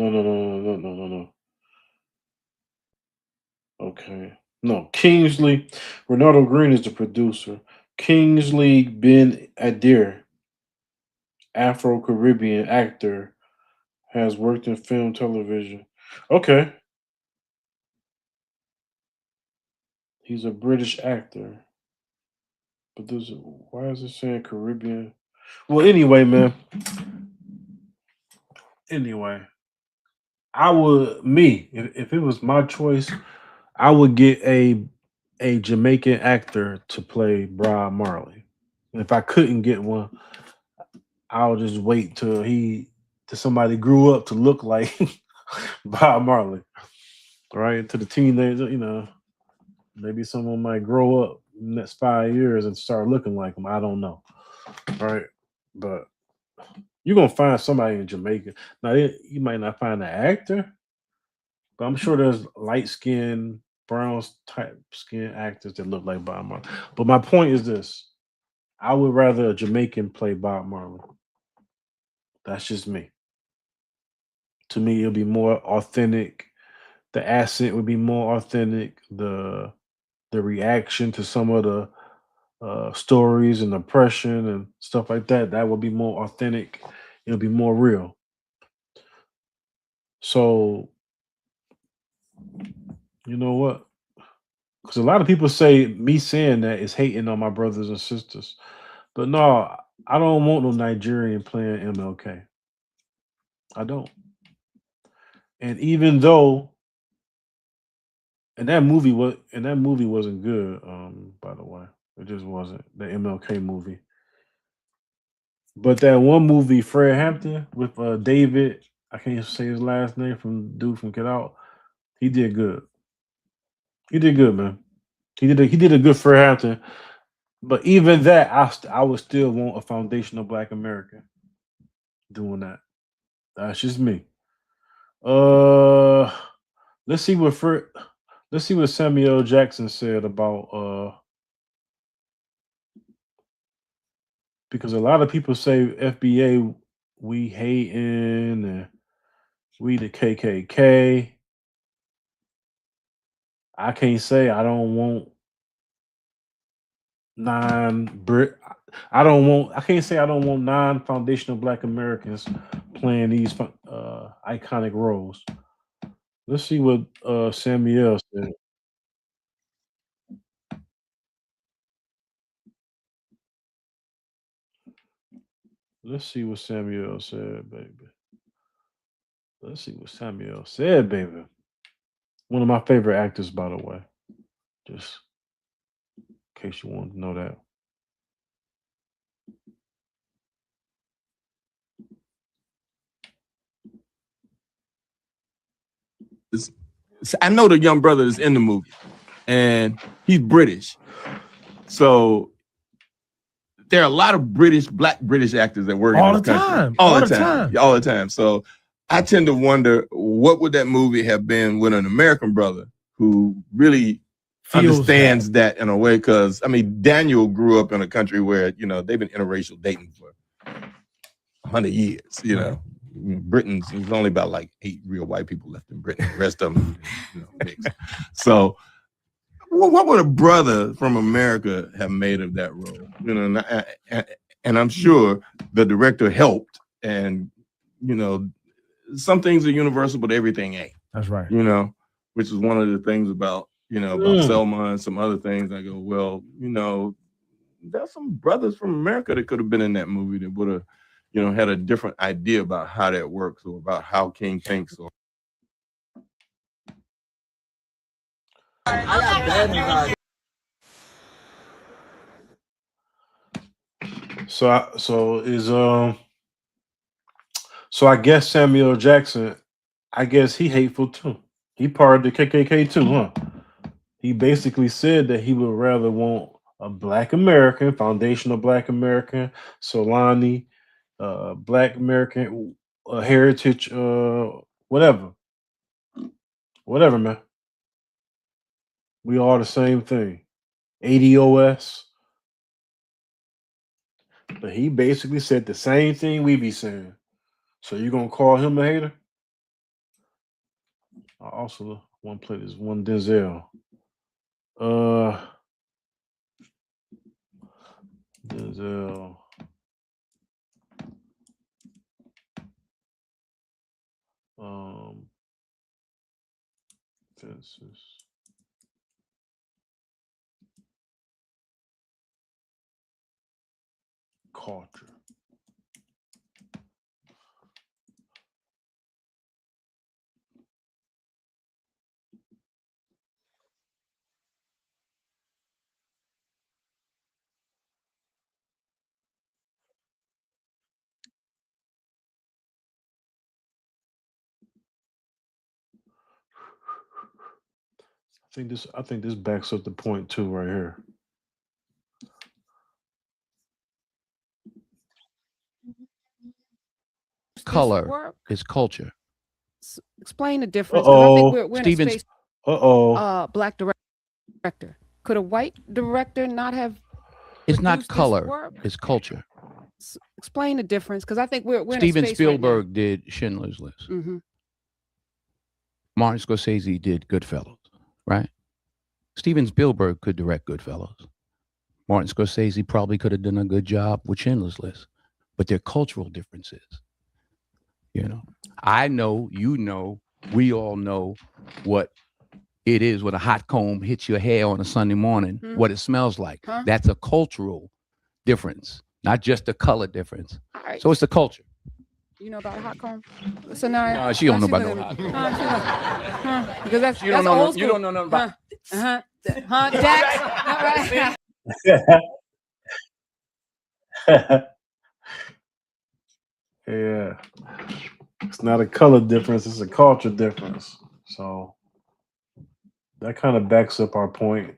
Okay. No, Kingsley. Ronaldo Green is the producer. Kingsley Ben Adair, Afro Caribbean actor, has worked in film, television. Okay. He's a British actor. But why is it saying Caribbean? Well, anyway, man. Anyway, if it was my choice, I would get a Jamaican actor to play Bob Marley. And if I couldn't get one, I'll just wait till somebody grew up to look like Bob Marley. Right? To the teenager, you know, maybe someone might grow up in the next 5 years and start looking like him. I don't know. Right? But you're gonna find somebody in Jamaica. Now you might not find an actor, but I'm sure there's light skinned, brown type skin actors that look like Bob Marley. But my point is this: I would rather a Jamaican play Bob Marley. That's just me. To me, it'll be more authentic. The accent would be more authentic. The reaction to some of the stories and oppression and stuff like that would be more authentic. It'll be more real. So you know what? Because a lot of people say me saying that is hating on my brothers and sisters. But no, I don't want no Nigerian playing MLK. I don't. And even though and that movie wasn't good, by the way. It just wasn't the MLK movie. But that one movie, Fred Hampton, with David, I can't say his last name from dude from Get Out. He did good. He did good, man. He did a good Fred Hampton. But even that, I would still want a foundational Black American doing that. That's just me. Uh, let's see what Samuel Jackson said about because a lot of people say FBA, we hating and we the KKK. I can't say I don't want I can't say I don't want non-foundational Black Americans playing these iconic roles. Let's see what Samuel said. Let's see what Samuel said, baby. Let's see what Samuel said, baby. One of my favorite actors, by the way. Just in case you wanted to know that. I know the young brother is in the movie, and he's British. So there are a lot of Black British actors that work All in this the country. time. All the time. All the time. So I tend to wonder, what would that movie have been with an American brother who really understands that in a way? Because I mean, Daniel grew up in a country where, you know, they've been interracial dating for 100 years, you know. Britain's, there's only about like 8 real white people left in Britain. The rest of them, you know, mixed. So what would a brother from America have made of that role? You know, and I'm sure the director helped, and, you know, some things are universal, but everything ain't. That's right. You know, which is one of the things about, you know, about Selma and some other things. I go, well, you know, there's some brothers from America that could have been in that movie that would have, you know, had a different idea about how that works, or about how King thinks. Or So I guess Samuel Jackson, I guess he hateful too. He part of the KKK too, huh? He basically said that he would rather want a Black American, foundational Black American, Solani, Black American, heritage, whatever, man. We all the same thing. ADOS. But he basically said the same thing we be saying. So you gonna call him a hater? I also want to play this one Denzel. Denzel. This is culture. I think this backs up the point too, right here. Color is culture. Explain the difference, because I think we're in a Stevens. space. Black director. Could a white director not have? It's not produced this color. work? It's culture. Explain the difference, because I think we're Steven in a space Spielberg right did Schindler's List. now. Mm-hmm. Martin Scorsese did Goodfellas, right? Steven Spielberg could direct Goodfellas. Martin Scorsese probably could have done a good job with Schindler's List, but there are cultural differences. You know, I know, you know, we all know what it is when a hot comb hits your hair on a Sunday morning, what it smells like. Huh? That's a cultural difference, not just a color difference. Right. So it's the culture. You know about a hot comb? So now, She don't know about no hot comb. Because that's You don't that's know old no, you school. don't know nothing about. Jax. All right. Yeah. It's not a color difference, it's a culture difference. So that kind of backs up our point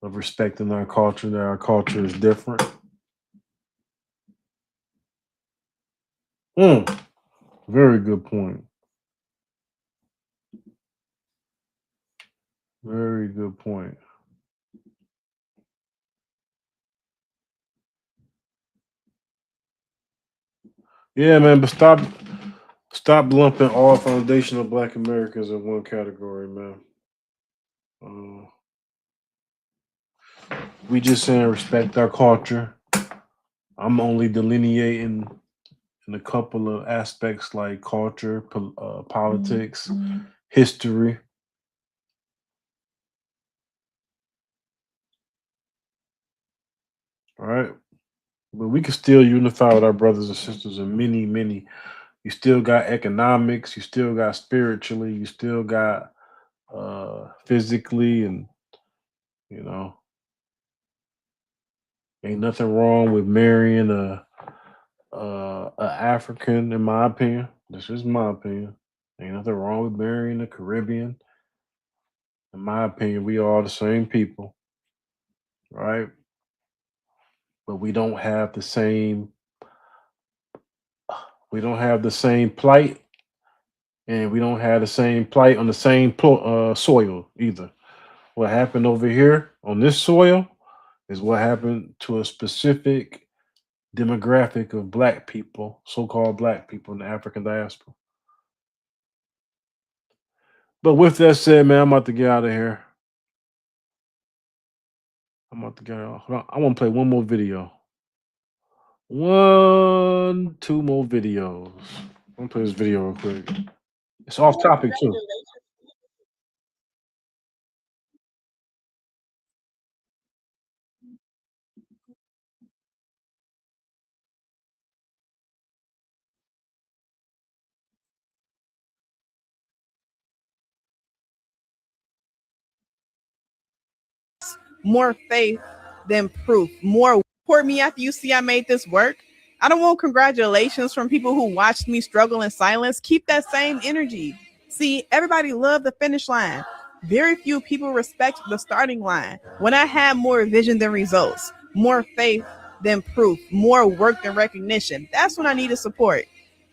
of respecting our culture, that our culture is different. Very good point. Very good point. Yeah, man, but stop lumping all foundational Black Americans in one category, man. We just saying respect our culture. I'm only delineating in a couple of aspects like culture, politics, history. All right, but we can still unify with our brothers and sisters in many. You still got economics. You still got spiritually. You still got physically, and you know, ain't nothing wrong with marrying a African, in my opinion. This is my opinion. Ain't nothing wrong with marrying a Caribbean. In my opinion, we all the same people, right? But we don't have the same. We don't have the same plight, and we don't have the same plight on the same soil either. What happened over here on this soil is what happened to a specific demographic of black people, so-called black people in the African diaspora. But with that said, man, I'm about to get out of here. I'm about to get out. Hold on. I want to play one more video. Two more videos. I'm gonna play this video real quick. It's off topic too. More faith than proof. More for me after you see I made this work. I don't want congratulations from people who watched me struggle in silence. Keep that same energy. See, everybody loved the finish line. Very few people respect the starting line. When I had more vision than results, more faith than proof, more work than recognition, that's when I needed support.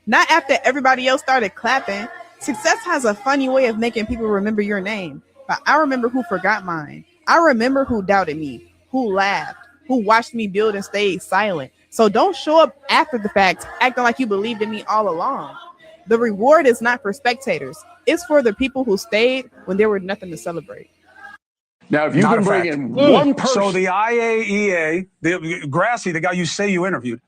Not after everybody else started clapping. Success has a funny way of making people remember your name, but I remember who forgot mine. I remember who doubted me, who laughed, who watched me build and stayed silent. So don't show up after the fact acting like you believed in me all along. The reward is not for spectators. It's for the people who stayed when there were nothing to celebrate. Now, if you Not can a bring fact. in one person. So the IAEA, the Grassi, the guy you say you interviewed,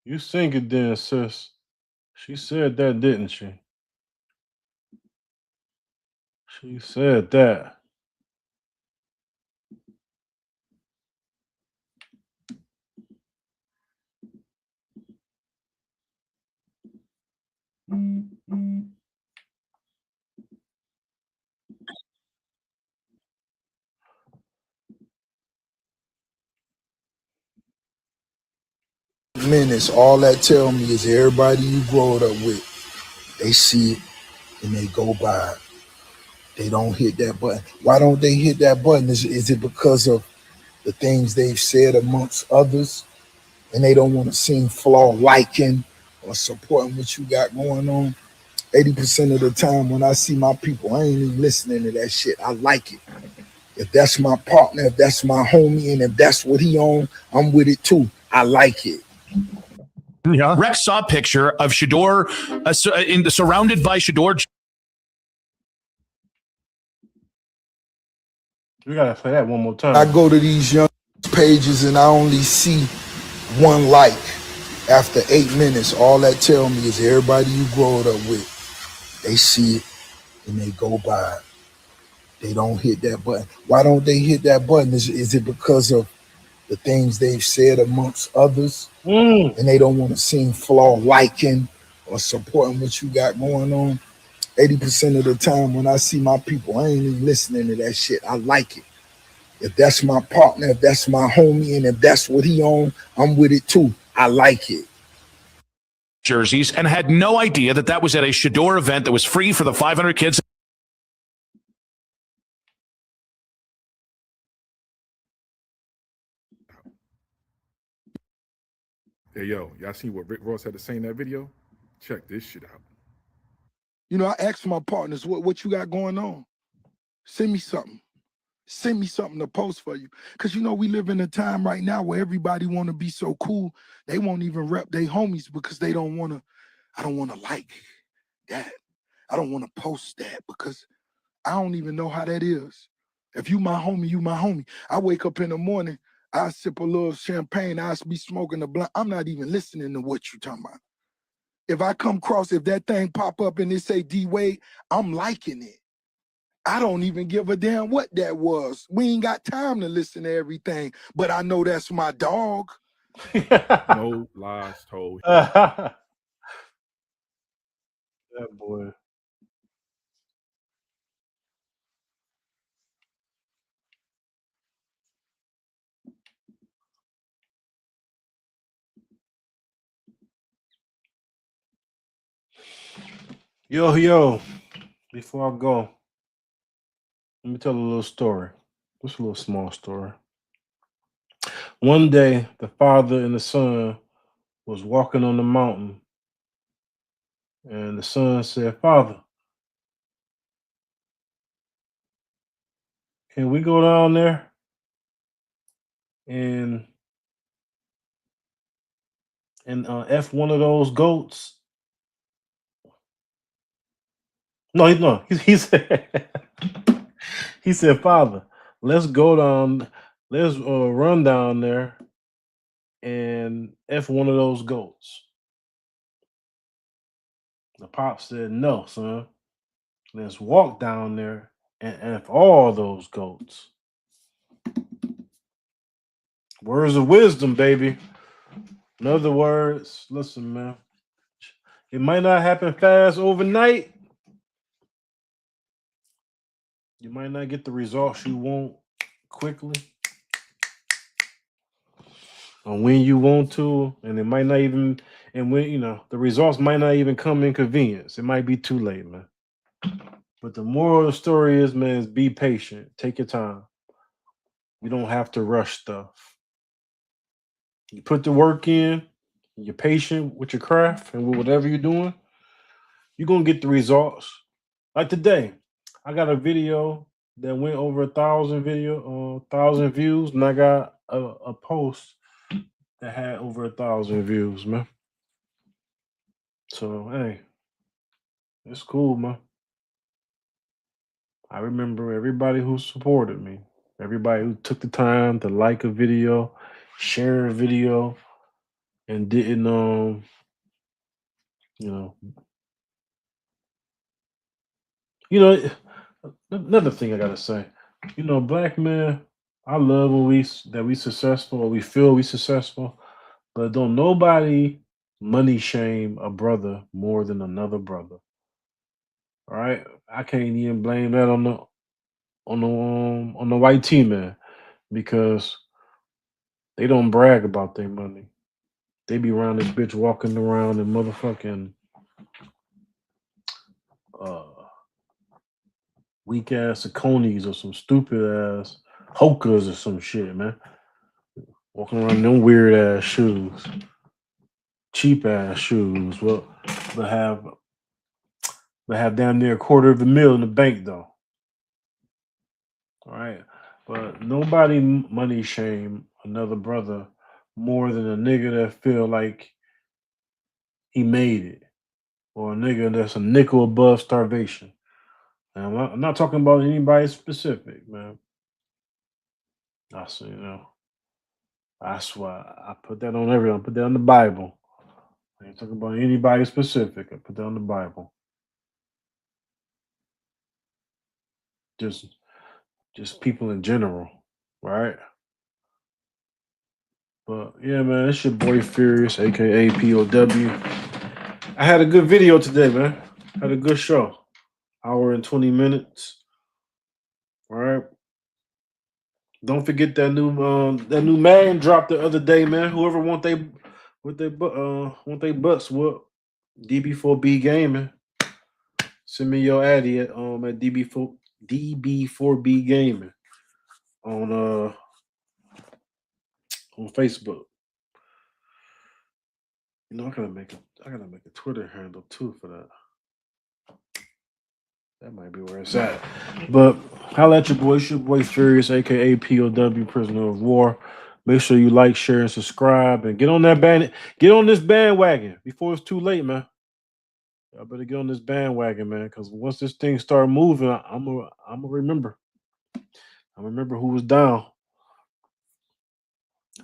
You sing it then, sis. She said that, didn't she? She said that. Minutes, all that tell me is everybody you growed up with, they see it and they go by it. They don't hit that button. Why don't they hit that button? Is it because of the things they've said amongst others and they don't want to seem flawed liking or supporting what you got going on? 80% of the time when I see my people, I ain't even listening to that shit. I like it. If that's my partner, if that's my homie, and if that's what he on, I'm with it too. I like it. Yeah. Rex saw a picture of Shador surrounded by Shador. We gotta play that one more time. I go to these young pages and I only see one like. After 8 minutes, all that tell me is everybody you growed up with, they see it and they go by it. They don't hit that button. Why don't they hit that button? Is it because of the things they've said amongst others and they don't want to seem flawed liking or supporting what you got going on? 80% of the time when I see my people, I ain't even listening to that shit. I like it. If that's my partner, if that's my homie, and if that's what he on, I'm with it too. I like it. Jerseys and had no idea that that was at a Shador event that was free for the 500 kids. Hey, yo, y'all see what Rick Ross had to say in that video? Check this shit out. You know, I asked my partners, what you got going on? Send me something. Send me something to post for you. Because, you know, we live in a time right now where everybody want to be so cool. They won't even rep their homies because they don't want to, I don't want to like that. I don't want to post that because I don't even know how that is. If you my homie, you my homie. I wake up in the morning, I sip a little champagne, I be smoking a blunt. I'm not even listening to what you talking about. If I come across, if that thing pop up and it say D-Wade, I'm liking it. I don't even give a damn what that was. We ain't got time to listen to everything, but I know that's my dog. No lies told. That boy. Yo, before I go, let me tell a little story. Just a little small story. One day, the father and the son was walking on the mountain, and the son said, "Father, can we go down there and F one of those goats?" He said, he said, "Father, let's go down, let's run down there and F one of those goats." The pop said, "No, son. Let's walk down there and F all those goats." Words of wisdom, baby. In other words, listen, man. It might not happen fast overnight. You might not get the results you want quickly or when you want to, and it might not even, and when you know the results might not even come in convenience. It might be too late, man. But the moral of the story is, man, is be patient. Take your time. You don't have to rush stuff. You put the work in, you're patient with your craft and with whatever you're doing, you're gonna get the results. Like today, I got a video that went over 1,000 views, and I got a post that had over 1,000 views, man. So hey, it's cool, man. I remember everybody who supported me, everybody who took the time to like a video, share a video, and didn't you know, another thing I gotta say, black men, I love when we successful or we feel we successful, but don't nobody money shame a brother more than another brother. All right, I can't even blame that on the white team man because they don't brag about their money. They be around this bitch walking around in motherfucking uh, weak ass Saconis or some stupid ass Hokas or some shit, man. Walking around in them weird ass shoes, cheap ass shoes. Well, they have damn near $250,000 in the bank though. All right, but nobody money shame another brother more than a nigga that feel like he made it, or a nigga that's a nickel above starvation. And I'm not talking about anybody specific, man. I say, that's why I put that on everyone. Put that on the Bible. I ain't talking about anybody specific. I put that on the Bible. Just people in general, right? But yeah, man, it's your boy Furious, aka POW. I had a good video today, man. Had a good show. Hour and 20 minutes. All right. Don't forget that new Madden dropped the other day, man. Whoever want they butts whoop. DB4B gaming. Send me your addy at DB4B gaming on Facebook. I gotta make a Twitter handle too for that. That might be where it's at. But Holla at your boy. It's your boy Furious, aka POW, Prisoner of War. Make sure you like, share, and subscribe, and get on that get on this bandwagon before it's too late, man. Y'all better get on this bandwagon, man, because once this thing start moving, I'm gonna remember. I remember who was down.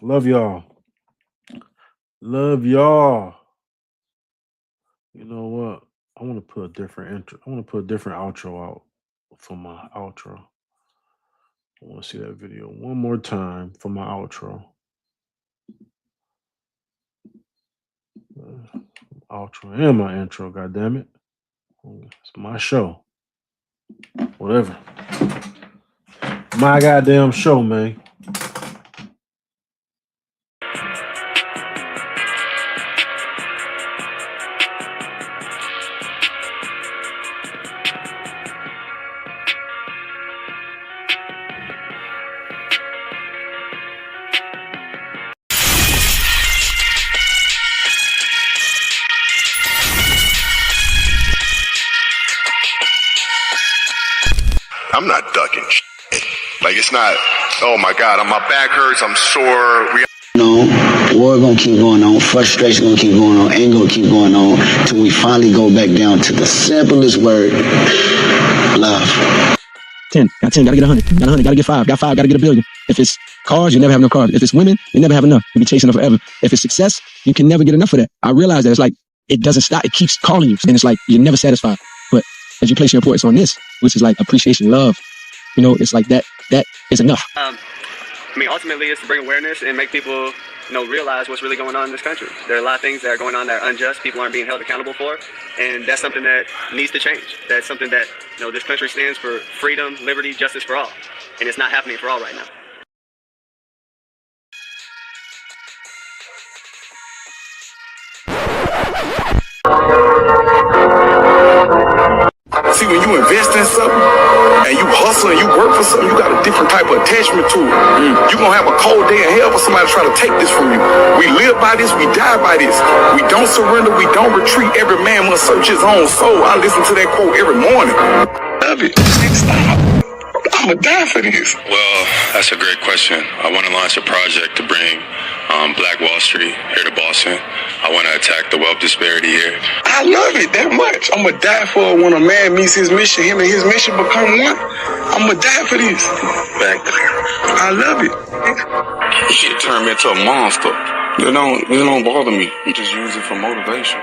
Love y'all. Love y'all. You know what? I want to put a different intro. I want to put a different outro out for my outro. I want to see that video one more time for my outro. Outro and my intro, goddammit. It's my show. Whatever. My goddamn show, man. I'm not ducking shit. Like, it's not, oh my God, my back hurts, I'm sore. War gonna keep going on, frustration gonna keep going on, anger gonna keep going on, till we finally go back down to the simplest word, love. 10, got 10, gotta get 100, got 100, gotta get 5, got 5, gotta get a billion. If it's cars, you never have no cars. If it's women, you never have enough. You'll be chasing them forever. If it's success, you can never get enough of that. I realize that it's like, it doesn't stop, it keeps calling you, and it's like, you're never satisfied. But as you place your importance on this, which is like appreciation, love, you know, it's like that is enough. I mean, ultimately, it's to bring awareness and make people, realize what's really going on in this country. There are a lot of things that are going on that are unjust. People aren't being held accountable for, and that's something that needs to change. That's something that, this country stands for: freedom, liberty, justice for all, and it's not happening for all right now. See, when you invest in something and you hustle and you work for something, you got a different type of attachment to it. You're going to have a cold day in hell for somebody to try to take this from you. We live by this, we die by this. We don't surrender, we don't retreat. Every man must search his own soul. I listen to that quote every morning. Love it. Stop. I'm going to die for this. Well, that's a great question. I want to launch a project to bring Black Wall Street here to Boston. I want to attack the wealth disparity here. I love it that much. I'm going to die for it when a man meets his mission. Him and his mission become one. I'm going to die for this. I love it. Shit turned me into a monster. It don't bother me. You just use it for motivation.